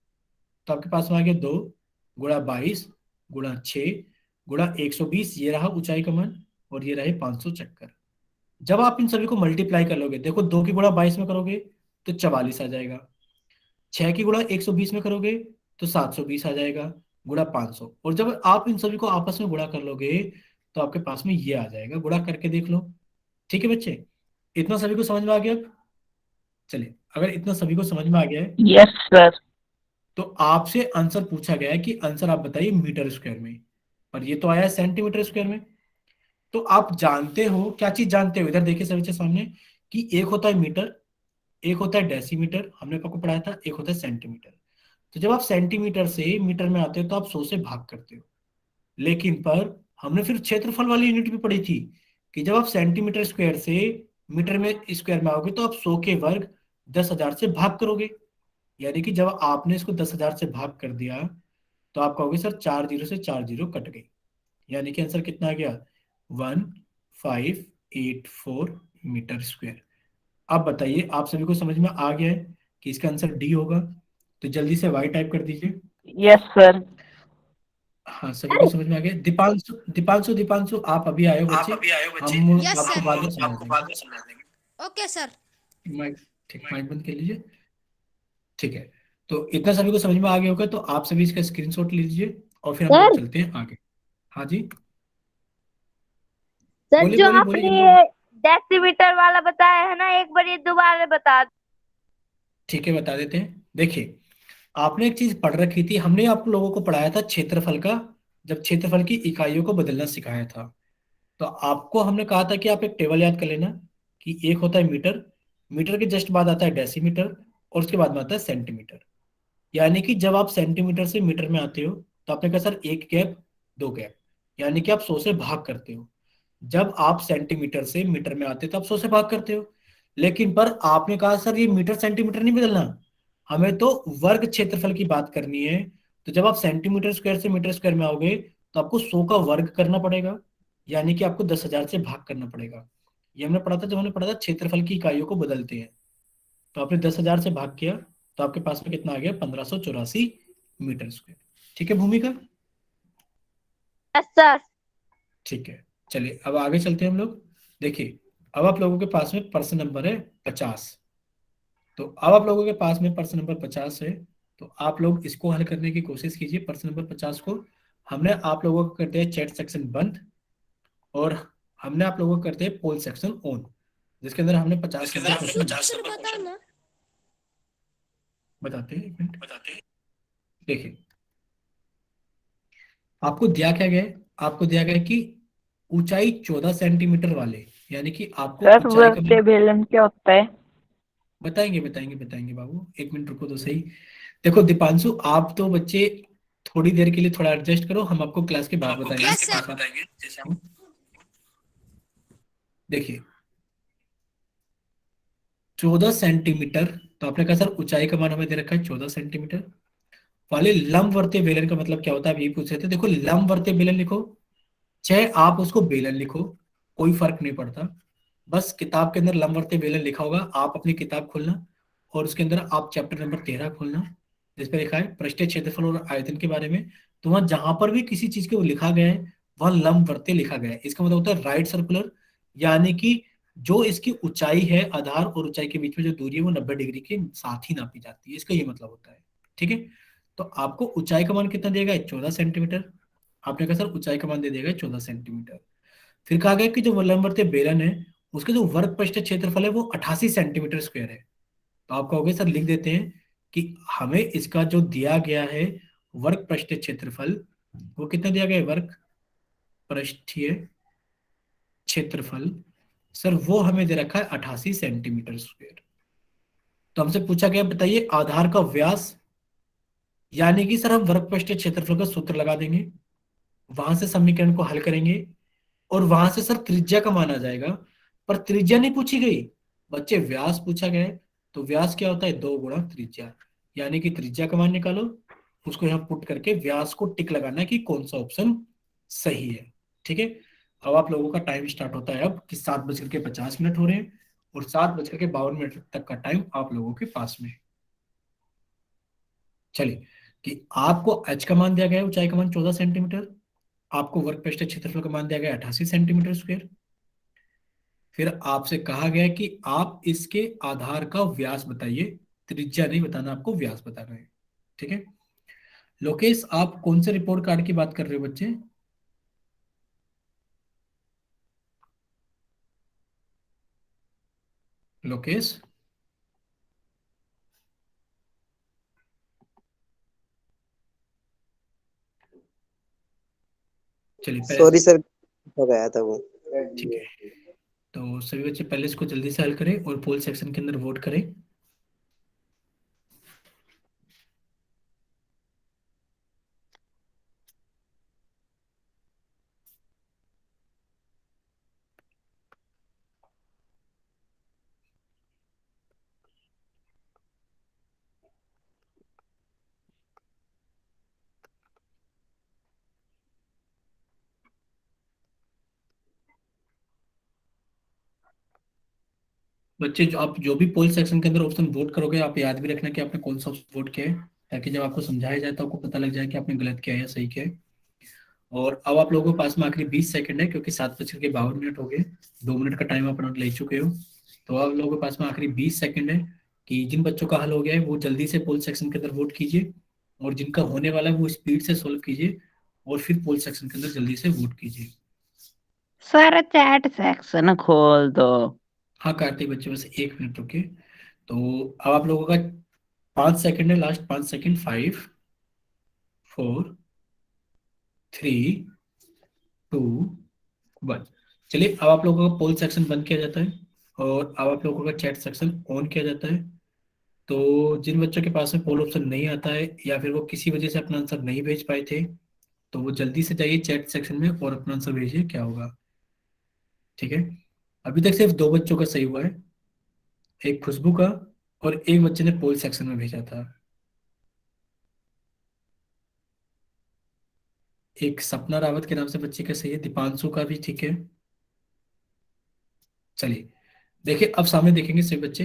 तो आपके पास में आ गया 2 गुणा 22 गुणा 6 गुणा 120, ये रहा ऊंचाई का मान और ये रहे 500 चक्कर। जब आप इन सभी को मल्टीप्लाई कर लोगे, देखो 2 की गुणा 22 में करोगे तो 44 आ जाएगा, 6 की गुणा 120 में करोगे तो 720 आ जाएगा, गुणा 500। और जब आप इन सभी को आपस में गुणा कर लोगे तो आपके पास में ये आ जाएगा। गुणा करके देख लो। ठीक है बच्चे, इतना सभी को समझ में आ गया? चलिए, अगर इतना सभी को समझ में आ गया है यस सर। तो आपसे आंसर पूछा गया है कि आंसर आप बताइए मीटर स्क्वायर में, और ये तो आया है सेंटीमीटर स्क्वायर में। तो आप जानते हो, क्या चीज जानते हो? इधर देखिए सभी के सामने, कि एक होता है मीटर, एक होता है डेसीमीटर, हमने आपको पढ़ाया था, एक होता है सेंटीमीटर। तो जब आप सेंटीमीटर से मीटर में आते हो तो आप 100 से भाग करते हो, लेकिन पर हमने फिर क्षेत्रफल वाली यूनिट भी पढ़ी थी कि जब आप सेंटीमीटर स्क्वायर से मीटर में स्क्वायर में आओगे तो आप 100 के वर्ग 10,000 से भाग करोगे। यानी कि जब आपने इसको 10,000 से भाग कर दिया तो आप कहोगे सर 4 जीरो से 4 जीरो कट गई, यानी कि आंसर कितना आ गया? 1584 मीटर स्क्वायर। अब बताइए, आप सभी को समझ में आ गया है कि इसका आंसर डी होगा? तो जल्दी से वाई टाइप कर दीजिए। Yes sir. हाँ सभी को समझ में आ गया। दीपांशु दीपांशु दीपांशु आप अभी आए हो बच्चे, हम यस आपको सर। बाद में समझा देंगे। Okay sir. माइक ठीक, माइक बंद कर लीजिए। ठीक है, तो इतना सभी को समझ में आ गया होगा, तो आप सभी इसका स्क्रीनशॉट लीजिए और फिर हम लोग सर चलते हैं आगे। हाँ जी सर बोलिए जो बोलिए आपने बोलिए, ये डेसीमीटर वाला बताया है ना, एक बार ये दोबारा बता दो। ठीक है बता देते हैं। देखिए, आपने एक चीज पढ़ रखी थी, हमने आप लोगों को पढ़ाया था क्षेत्रफल का, जब क्षेत्रफल की इकाइयों को बदलना सिखाया था, तो आपको हमने कहा था कि आप एक टेबल याद कर लेना कि एक होता है मीटर, मीटर के जस्ट बाद आता है डेसीमीटर और उसके बाद में आता है सेंटीमीटर। यानी कि जब आप सेंटीमीटर से मीटर में आते हो तो आपने कहा सर एक गैप, दो गैप, यानी कि आप 100 से भाग करते हो। जब आप सेंटीमीटर से मीटर में आते हो तो आप 100 से भाग करते हो। लेकिन पर आपने कहा सर ये मीटर सेंटीमीटर नहीं बदलना, हमें तो वर्ग क्षेत्रफल की बात करनी है। तो जब आप सेंटीमीटर स्क्वायर से मीटर स्क्वायर में आओगे तो आपको 100 का वर्ग करना पड़ेगा, यानी कि आपको 10,000 से भाग करना पड़ेगा। ये हमने पढ़ा था जब हमने पढ़ा था क्षेत्रफल की इकाइयों को बदलते हैं। तो आपने 10,000 से भाग किया तो आपके पास में कितना आ गया, 1584 मीटर स्क्वायर। ठीक है भूमिका? Yes sir. ठीक है, चलिए अब आगे चलते हैं हम लोग। देखिए अब आप लोगों के पास में प्रश्न नंबर है 50। तो अब आप लोगों के पास में प्रश्न नंबर 50 है, तो आप लोग इसको हल करने की कोशिश कीजिए। प्रश्न नंबर 50 को हमने आप लोगों को कर दिया चैट सेक्शन बंद, और हमने आप लोगों को कर दिया पोल सेक्शन ऑन, जिसके अंदर हमने 50 नंबर क्वेश्चन बताते हैं। एक मिनट बताते हैं। देखिए आपको दिया क्या गया है, आपको दिया गया है कि ऊंचाई 14 सेंटीमीटर वाले, यानी कि आपको सर ऊंचाई का वर्ते बेलन क्या होता है? बताएंगे बताएंगे बताएंगे बाबू, एक मिनट रुको तो सही। देखो दीपांशु आप तो बच्चे थोड़ी देर के लिए थोड़ा एडजस्ट करो, हम आपको क्लास के बाद बताएंगे। जैसे हम देखिए 14 सेंटीमीटर, तो आपने कहा सर ऊंचाई का मान हमें दे रखा है 14 सेंटीमीटर वाले लंबवर्तीय बेलन का मतलब क्या होता है, आप यही पूछ रहे थे। देखो लंबवर्तीय बेलन लिखो, चाहे आप उसको बेलन लिखो, कोई फर्क नहीं पड़ता। बस किताब के अंदर लंबवर्तीय बेलन लिखा होगा, आप अपनी किताब खोलना और उसके अंदर आप चैप्टर नंबर 13 खोलना, जिस पे लिखा है पृष्ठीय क्षेत्रफल और आयतन के बारे में। तो वहां जहां पर भी किसी चीज के वो लिखा गया है वहां लंबवर्तीय लिखा गया है, इसका मतलब होता है राइट सर्कुलर, यानी कि जो इसकी ऊंचाई है, आधार और ऊंचाई के बीच में जो दूरी है वो 90 डिग्री के साथ ही नापी जाती है, इसका ये मतलब होता है। ठीक है, तो आपको ऊंचाई का मान कितना दिया गया है, 14 सेंटीमीटर। आपने कहा सर ऊंचाई का मान दे दिया गया 14 सेंटीमीटर। फिर कहा गया कि जो लंबवर्तीय बेलन है उसके जो वर्ग पृष्ठ क्षेत्रफल है वो 88 सेंटीमीटर स्क्वायर है। तो आप कहोगे सर लिख देते हैं कि हमें इसका जो दिया गया है वर्ग पृष्ठ क्षेत्रफल, वो कितना दिया गया है, वर्ग पृष्ठीय क्षेत्रफल सर वो हमें दे रखा है 88 सेंटीमीटर स्क्वायर। तो हमसे पूछा गया बताइए आधार का व्यास, यानी कि सर हम वर्ग पृष्ठ क्षेत्रफल का सूत्र लगा देंगे, वहां से समीकरण को हल करेंगे और वहां से सर त्रिज्या का मान आ जाएगा। पर त्रिज्या नहीं पूछी गई बच्चे, व्यास पूछा गया है। तो व्यास क्या होता है, 2 गुणा त्रिज्या, यानी कि त्रिज्या का मान निकालो, उसको यहाँ पुट करके व्यास को टिक लगाना है कि कौन सा ऑप्शन सही है। ठीक है, अब आप लोगों का टाइम स्टार्ट होता है अब कि 7:50 हो रहे हैं और 7:52 तक का टाइम आप लोगों के पास में है। चलिए कि आपको एच का मान दिया गया है, ऊंचाई का मान 14 सेंटीमीटर, आपको वर्ग पृष्ठ क्षेत्रफल का मान दिया गया 88 सेंटीमीटर स्क्वायर। फिर आपसे कहा गया कि आप इसके आधार का व्यास बताइए, त्रिज्या नहीं बताना, आपको व्यास बताना है। ठीक है, लोकेश आप कौन से रिपोर्ट कार्ड की बात कर रहे हो बच्चे? लोकेश चलिए पहले सॉरी सर, हो गया था वो। ठीक है, तो सभी बच्चे पहले इसको जल्दी से हल करें और पोल सेक्शन के अंदर वोट करें। बच्चे जो आप जो भी पोल सेक्शन के अंदर ऑप्शन वोट करोगे आप याद भी रखना कि आपने कौन सा वोट किया है, ताकि जब आपको समझाया जाए तो आपको पता लग जाए कि आपने गलत किया है या सही किया है। और अब आप लोगों के पास में आखिरी 20 सेकंड है, क्योंकि 7:52 हो गए, 2 मिनट का टाइम आप ले चुके हो। तो आप लोगों के पास में आखिरी 20 सेकंड है कि जिन बच्चों का हल हो गया है वो जल्दी से पोल सेक्शन के अंदर वोट कीजिए, और जिनका होने वाला है वो स्पीड से सोल्व कीजिए और फिर पोल सेक्शन के अंदर जल्दी से वोट कीजिए। सर चैट सेक्शन खोल दो। हाँ कार्तिक बच्चे बस 1 मिनट रुके। तो अब आप लोगों का 5 सेकंड है, लास्ट 5 सेकंड, 5 4 3 2 1। चलिए अब आप लोगों का पोल सेक्शन बंद किया जाता है और अब आप लोगों का चैट सेक्शन ऑन किया जाता है। तो जिन बच्चों के पास में पोल ऑप्शन नहीं आता है या फिर वो किसी वजह से अपना आंसर नहीं भेज पाए थे, तो वो जल्दी से जाइए चैट सेक्शन में और अपना आंसर भेजिए, क्या होगा। ठीक है, अभी तक सिर्फ 2 बच्चों का सही हुआ है, एक खुशबू का और एक बच्चे ने पोल सेक्शन में भेजा था। एक सपना रावत के नाम से बच्चे का सही है, दीपांशु का भी ठीक है। चलिए देखिए, अब सामने देखेंगे सभी बच्चे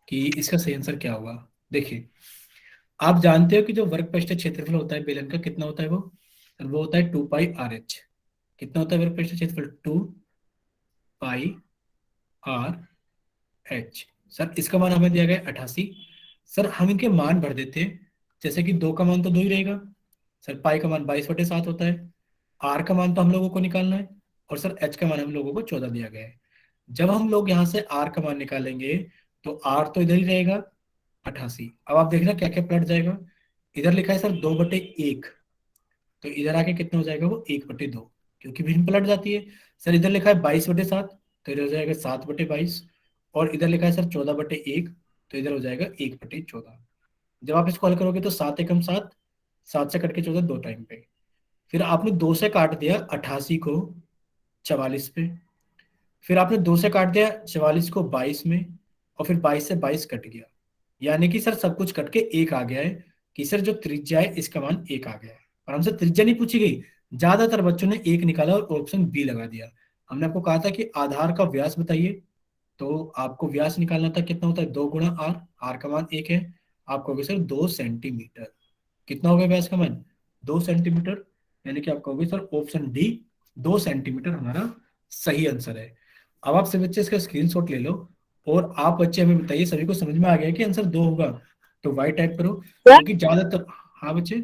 कि इसका सही आंसर क्या होगा। देखिए, आप जानते हो कि जो वर्ग पृष्ठ क्षेत्रफल होता है बेलन का कितना होता है, वो होता है 2πr/h। कितना होता है वर्ग पृष्ठ क्षेत्रफल? 2πr/h। सर इसका मान हमें दिया गया 88। सर हम इनके मान भर देते हैं, जैसे कि 2 का मान तो 2 ही रहेगा, सर पाई का मान 22/7 होता है, आर का मान तो हम लोगों को निकालना है, और सर एच का मान हम लोगों को 14 दिया गया है। जब हम लोग यहाँ से आर का मान निकालेंगे तो आर तो इधर ही रहेगा 88। अब आप देखना क्या क्या पलट जाएगा। इधर लिखा है सर 2/1, तो इधर आके कितना हो जाएगा वो 1/2, क्योंकि भिन्न पलट जाती है। सर इधर लिखा है 22/7, तो इधर हो जाएगा 7/22, और इधर लिखा है सर 14/1, तो इधर हो जाएगा 1/14। जब आप इसको हल करोगे तो 7 एकम 7, 7 से कट के 14 2 टाइम पे, फिर आपने 2 से काट दिया 88 को 44 पे, फिर आपने 2 से काट दिया 44 को 22 में, और फिर 22 से 22 कट गया, यानी कि सर सब कुछ कट के 1 आ गया है, कि सर जो त्रिज्या है इसका मान 1 आ गया है। और हमसे त्रिज्या नहीं पूछी गई, ज्यादातर बच्चों ने 1 निकाला और ऑप्शन बी लगा दिया। हमने आपको कहा था कि आधार का व्यास बताइए, तो आपको व्यास निकालना था, कितना होता है 2 गुणा आर, आर का मान 1 है, आप कहोगे सर 2 सेंटीमीटर। कितना हो गया व्यास का मान? 2 सेंटीमीटर, यानी कि आप कहोगे सर ऑप्शन डी 2 सेंटीमीटर हमारा सही आंसर है। अब आप सभी बच्चे इसका स्क्रीनशॉट ले लो, और आप बच्चे हमें बताइए सभी को समझ में आ गया कि आंसर 2 होगा, तो वाई टाइप करो, क्योंकि ज्यादातर। हाँ बच्चे,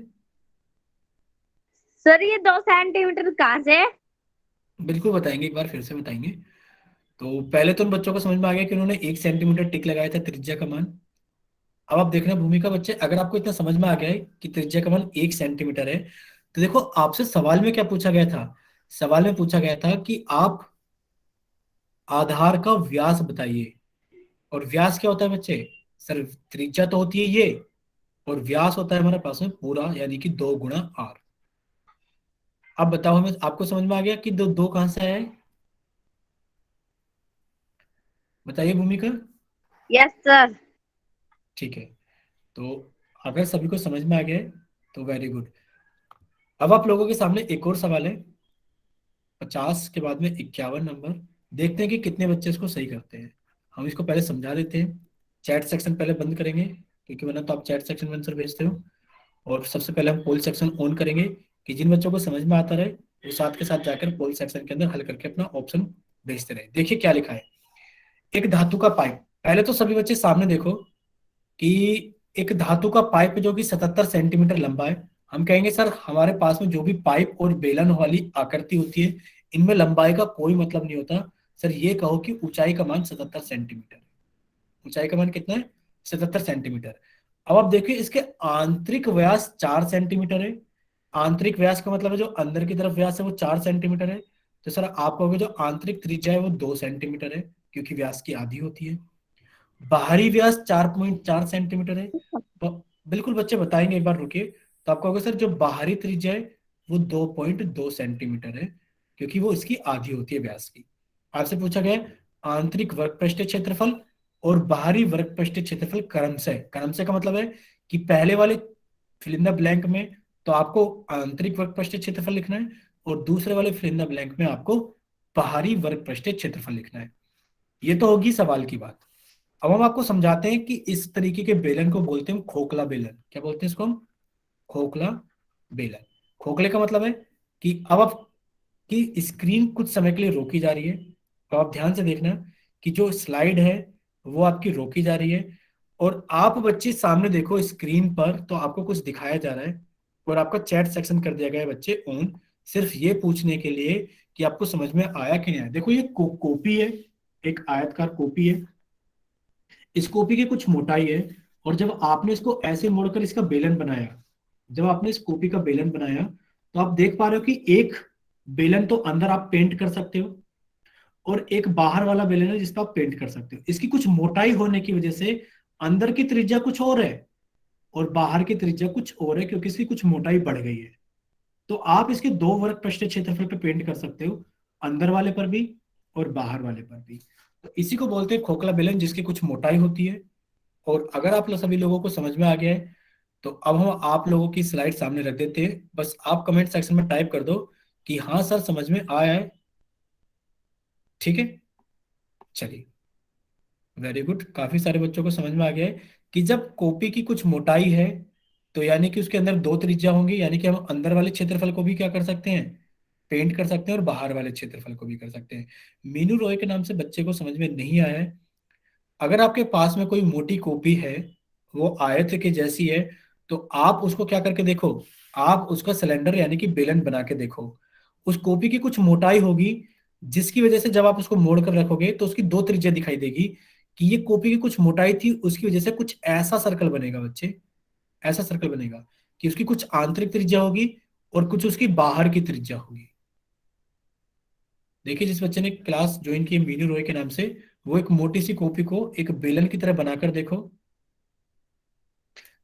सर ये 2 सेंटीमीटर कहाँ से? बिल्कुल बताएंगे, एक बार फिर से बताएंगे। तो पहले तो उन बच्चों को समझ में आ गया कि उन्होंने 1 सेंटीमीटर टिक लगाया था त्रिज्या का मान। अब आप देखना भूमिका बच्चे, अगर आपको इतना समझ में आ गया है कि त्रिज्या का मान 1 सेंटीमीटर है, तो देखो आपसे सवाल में क्या पूछा गया था। सवाल में पूछा गया था कि आप आधार का व्यास बताइए, और व्यास क्या होता है बच्चे? सर त्रिज्या तो होती है ये, और व्यास होता है हमारे पास में पूरा, यानी कि 2 गुणा आर। अब बताओ हमें, आपको समझ में आ गया कि दो दो कहां से आया है? बताइए भूमिका। Yes sir. ठीक है, तो अगर सभी को समझ में आ गया है तो वेरी गुड। अब आप लोगों के सामने एक और सवाल है, 50 के बाद में 51 नंबर। देखते हैं कि कितने बच्चे इसको सही करते हैं। हम इसको पहले समझा देते हैं, चैट सेक्शन पहले बंद करेंगे, क्योंकि वरना तो आप चैट सेक्शन में आंसर भेजते हो। और सबसे पहले हम पोल सेक्शन ऑन करेंगे, कि जिन बच्चों को समझ में आता रहे वो साथ के साथ जाकर पोल सेक्शन के अंदर हल करके अपना ऑप्शन भेजते रहे। देखिए क्या लिखा है, एक धातु का पाइप। पहले तो सभी बच्चे सामने देखो कि एक धातु का पाइप जो कि 77 सेंटीमीटर लंबा है। हम कहेंगे सर हमारे पास में जो भी पाइप और बेलन वाली आकृति होती है, इनमें लंबाई का कोई मतलब नहीं होता। सर ये कहो कि ऊंचाई का मान 77 सेंटीमीटर। ऊंचाई का मान कितना है? 77 सेंटीमीटर। अब आप देखिए इसके आंतरिक व्यास 4 सेंटीमीटर है। आंतरिक व्यास का मतलब है जो अंदर की तरफ व्यास है वो 4 सेंटीमीटर है। तो सर आप कहोगे जो आंतरिक त्रिज्या है वो 2 सेंटीमीटर है, क्योंकि व्यास की आधी होती है। बाहरी व्यास 4.4 सेंटीमीटर है। तो बिल्कुल बच्चे बताएंगे, एक बार रुकिए। तो आप कहोगे सर जो बाहरी त्रिज्या है वो 2.2 सेंटीमीटर है, क्योंकि वो इसकी आधी होती है व्यास की। आपसे पूछा गया है आंतरिक वर्गपृष्ठीय क्षेत्रफल और बाहरी वर्गपृष्ठीय क्षेत्रफल क्रमशः। क्रमशः का मतलब है कि पहले वाले फिल इन द ब्लैंक में तो आपको आंतरिक वर्गपृष्ठीय क्षेत्रफल लिखना है, और दूसरे वाले फिल इन द ब्लैंक में आपको बाहरी वर्गपृष्ठीय क्षेत्रफल लिखना है। ये तो होगी सवाल की बात। अब हम आपको समझाते हैं कि इस तरीके के बेलन को बोलते हैं खोखला बेलन। क्या बोलते हैं इसको हम? खोखला बेलन। खोखले का मतलब है कि अब आप की स्क्रीन कुछ समय के लिए रोकी जा रही है, तो आप ध्यान से देखना कि जो स्लाइड है वो आपकी रोकी जा रही है, और आप बच्चे सामने देखो स्क्रीन पर, तो आपको कुछ दिखाया जा रहा है, और आपका चैट सेक्शन कर दिया गया है बच्चे ऑन, सिर्फ ये पूछने के लिए कि आपको समझ में आया कि नहीं आया। देखो ये कॉपी है, एक आयतकार कॉपी है, इस कॉपी की कुछ मोटाई है, और जब आपने इसको ऐसे मोड़कर इसका बेलन बनाया, जब आपने इस कॉपी का बेलन बनाया, तो आप देख पा रहे हो कि एक बेलन तो अंदर आप पेंट कर सकते हो, और एक बाहर वाला बेलन है जिसको आप पेंट कर सकते हो। इसकी कुछ मोटाई होने की वजह से अंदर की त्रिज्या कुछ और है और बाहर की त्रिज्या कुछ और है, क्योंकि इसकी कुछ मोटाई बढ़ गई है। तो आप इसके दो वर्ग पृष्ठ क्षेत्रफल पे पेंट कर सकते हो, अंदर वाले पर भी और बाहर वाले पर भी। तो इसी को बोलते हैं खोखला बेलन, जिसकी कुछ मोटाई होती है। और अगर आप सभी लोगों को समझ में आ गया है, तो अब हम आप लोगों की स्लाइड सामने रख देते हैं। बस आप कमेंट सेक्शन में टाइप कर दो कि हाँ सर समझ में आया है। ठीक है, चलिए, वेरी गुड, काफी सारे बच्चों को समझ में आ गया है कि जब कॉपी की कुछ मोटाई है तो यानी कि उसके अंदर दो त्रिज्या होंगी, यानी कि हम अंदर वाले क्षेत्रफल को भी क्या कर सकते हैं, पेंट कर सकते हैं, और बाहर वाले क्षेत्रफल को भी कर सकते हैं। मीनू रॉय के नाम से बच्चे को समझ में नहीं आया है। अगर आपके पास में कोई मोटी कॉपी है, वो आयत के जैसी है, तो आप उसको क्या करके देखो, आप उसका सिलेंडर यानी कि बेलन बना के देखो। उस कॉपी की कुछ मोटाई होगी, जिसकी वजह से जब आप उसको मोड़ कर रखोगे तो उसकी दो त्रिज्या दिखाई देगी कि ये कॉपी की कुछ मोटाई थी, उसकी वजह से कुछ ऐसा सर्कल बनेगा बच्चे, ऐसा सर्कल बनेगा कि उसकी कुछ आंतरिक त्रिज्या होगी और कुछ उसकी बाहर की त्रिज्या होगी। देखिए, जिस बच्चे ने क्लास ज्वाइन की मीनू रॉय के नाम से, वो एक मोटी सी कॉपी को एक बेलन की तरह बनाकर देखो।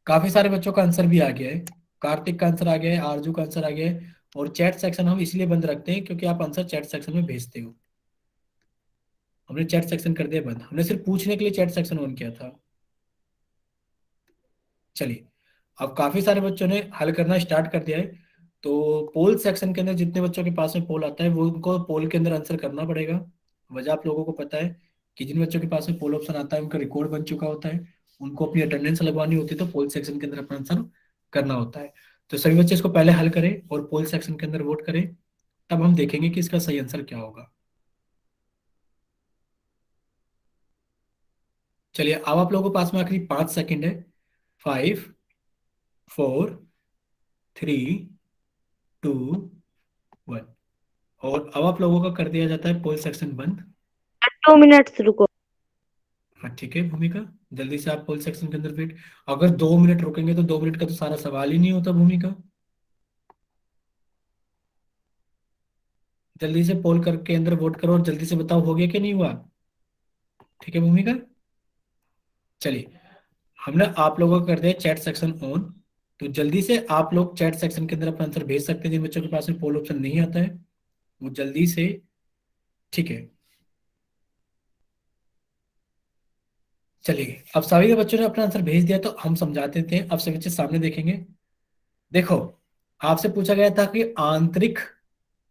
काफी सारे बच्चों का आंसर भी आ गया है। कार्तिक का आंसर आ गया है, आरजू का आंसर आ गया है। और चैट सेक्शन हम इसलिए बंद रखते हैं क्योंकि आप आंसर चैट सेक्शन में भेजते हो। हमने चैट सेक्शन कर दिया बंद, हमने सिर्फ पूछने के लिए चैट सेक्शन ऑन किया था। चलिए, अब काफी सारे बच्चों ने हल करना स्टार्ट कर दिया है। तो पोल सेक्शन के अंदर जितने बच्चों के पास में पोल आता है, वो उनको पोल के अंदर आंसर करना पड़ेगा। वजह आप लोगों को पता है कि जिन बच्चों के पास में पोल ऑप्शन आता है उनका रिकॉर्ड बन चुका होता है, उनको अपनी अटेंडेंस लगवानी होती है, तो पोल सेक्शन के अंदर अपना आंसर करना होता है। तो सभी बच्चे इसको पहले हल करें और पोल सेक्शन के अंदर वोट करें, तब हम देखेंगे कि इसका सही आंसर क्या होगा। चलिए, अब आप लोगों के पास में आखिरी 5 सेकंड है। 5, 4, 3, 2, 1। और अब आप लोगों का कर दिया जाता है पोल सेक्शन बंद। 2 मिनट्स रुको। हाँ ठीक है भूमिका, जल्दी से आप पोल सेक्शन के अंदर वेट। अगर 2 मिनट रुकेंगे तो 2 मिनट का तो सारा सवाल ही नहीं होता भूमिका। जल्दी से पोल करके अंदर वोट करो और जल्दी से बताओ हो गया कि नहीं हुआ। ठीक है भूमिका, चलिए, हमने आप लोगों को कर दिया चैट सेक्शन ऑन। तो जल्दी से आप लोग चैट सेक्शन के अंदर अपना आंसर भेज सकते हैं। जिन बच्चों के पास में पोल ऑप्शन नहीं आता है वो जल्दी से, ठीक है। चलिए, अब सभी के बच्चों ने अपना आंसर भेज दिया, तो हम समझा देते हैं। अब सभी बच्चे सामने देखेंगे। देखो, आपसे पूछा गया था कि आंतरिक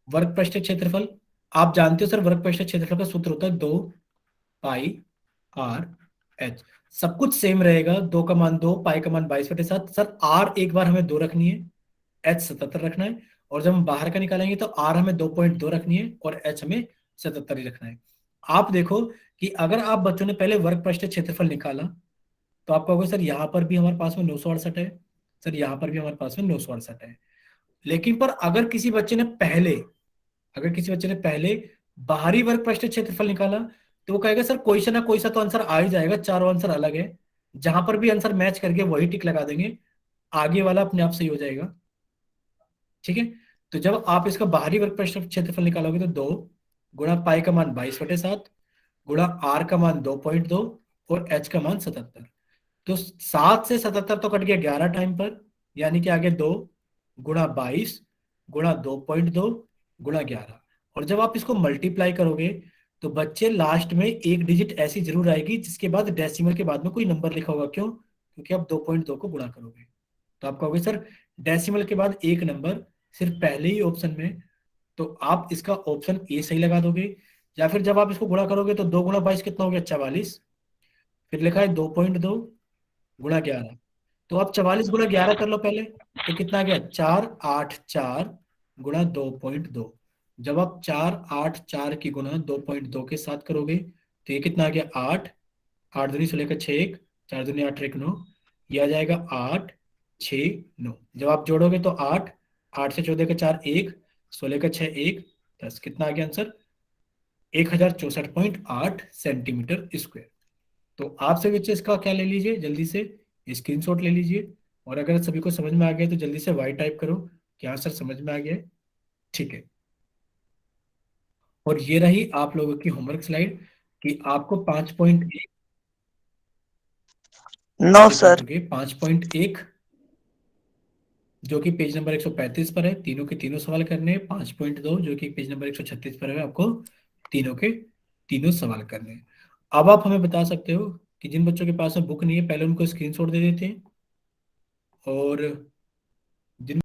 वर्ग पृष्ठ क्षेत्रफल, आप जानते हो सर वर्ग पृष्ठ क्षेत्रफल का सूत्र होता है 2πr/h। सब कुछ सेम रहेगा, 2 का मान 2, पाई का मान 22/7। सर आर एक बार हमें 2 रखनी है, एच 77 रखना है, और जब हम बाहर का निकालेंगे तो आर हमें 2.2 रखनी है और एच हमें 77 ही रखना है। आप देखो कि अगर आप बच्चों ने पहले वर्ग पृष्ठ क्षेत्रफल निकाला, तो आप कहोगे सर यहाँ पर भी हमारे पास में 968 है, सर यहाँ पर भी हमारे पास में 968 है। लेकिन पर अगर किसी बच्चे ने पहले बाहरी वर्ग पृष्ठ क्षेत्रफल निकाला, तो वो कहेगा सर कोई सा ना कोई सा तो आंसर आ ही जाएगा, चारों आंसर अलग है, जहां पर भी आंसर मैच करके वही टिक लगा देंगे, आगे वाला अपने आप सही हो जाएगा। ठीक है, तो जब आप इसका बाहरी वर्ग पृष्ठ क्षेत्रफल निकालोगे तो 2 गुणा पाई का मान 22/7 गुणा आर का मान 2.2 और एच का मान 77। तो 7 से 77 तो कट गया 11 टाइम पर, यानी कि आगे 2 गुणा 22 गुणा 2.2 गुणा 11। और जब आप इसको मल्टीप्लाई करोगे तो बच्चे लास्ट में एक डिजिट ऐसी जरूर आएगी जिसके बाद डेसिमल के बाद में कोई नंबर लिखा होगा। क्यों? क्योंकि आप 2.2 को गुणा करोगे। तो आप कहोगे सर डेसिमल के बाद एक नंबर सिर्फ पहले ही ऑप्शन में, तो आप इसका ऑप्शन ए सही लगा दोगे। या फिर जब आप इसको गुणा करोगे तो 2 गुणा 22 कितना हो गया? 44। फिर लिखा है 2.2 गुणा 11, तो आप 44 गुणा 11 कर लो पहले, तो कितना आ गया? 484 गुणा 2.2। जब आप 484 की गुणा 2.2 के साथ करोगे तो ये कितना आ गया? 8, 8 दूनी 16 का 6, 1 4 दूनी 8 1 9, ये आ जाएगा 8 6 9। जब आप जोड़ोगे तो 8, 8 से 14 का 4 1, 16 का 6 1 10, कितना आ गया आंसर? 1064.8 centimetre square. तो आप सभी बच्चे इसका क्या ले लीजिए, जल्दी से स्क्रीनशॉट ले लीजिए। और अगर सभी को समझ में आ गया तो जल्दी से वाई टाइप करो कि हाँ सर समझ में आ गया है। ठीक है, और ये रही आप लोगों की होमवर्क स्लाइड कि आपको 5.1, नो चेक सर। करके 5.1 जो कि पेज नंबर 135 पर है, तीनों के तीनों सवाल करने हैं। 5.2 जो कि पेज नंबर 136 पर है, आपको तीनों के तीनों सवाल करने हैं। अब आप हमें बता सकते हो कि जिन बच्चों के पास में बुक नहीं है, पहले उनको स्क्रीनशॉट दे देते हैं, और जिन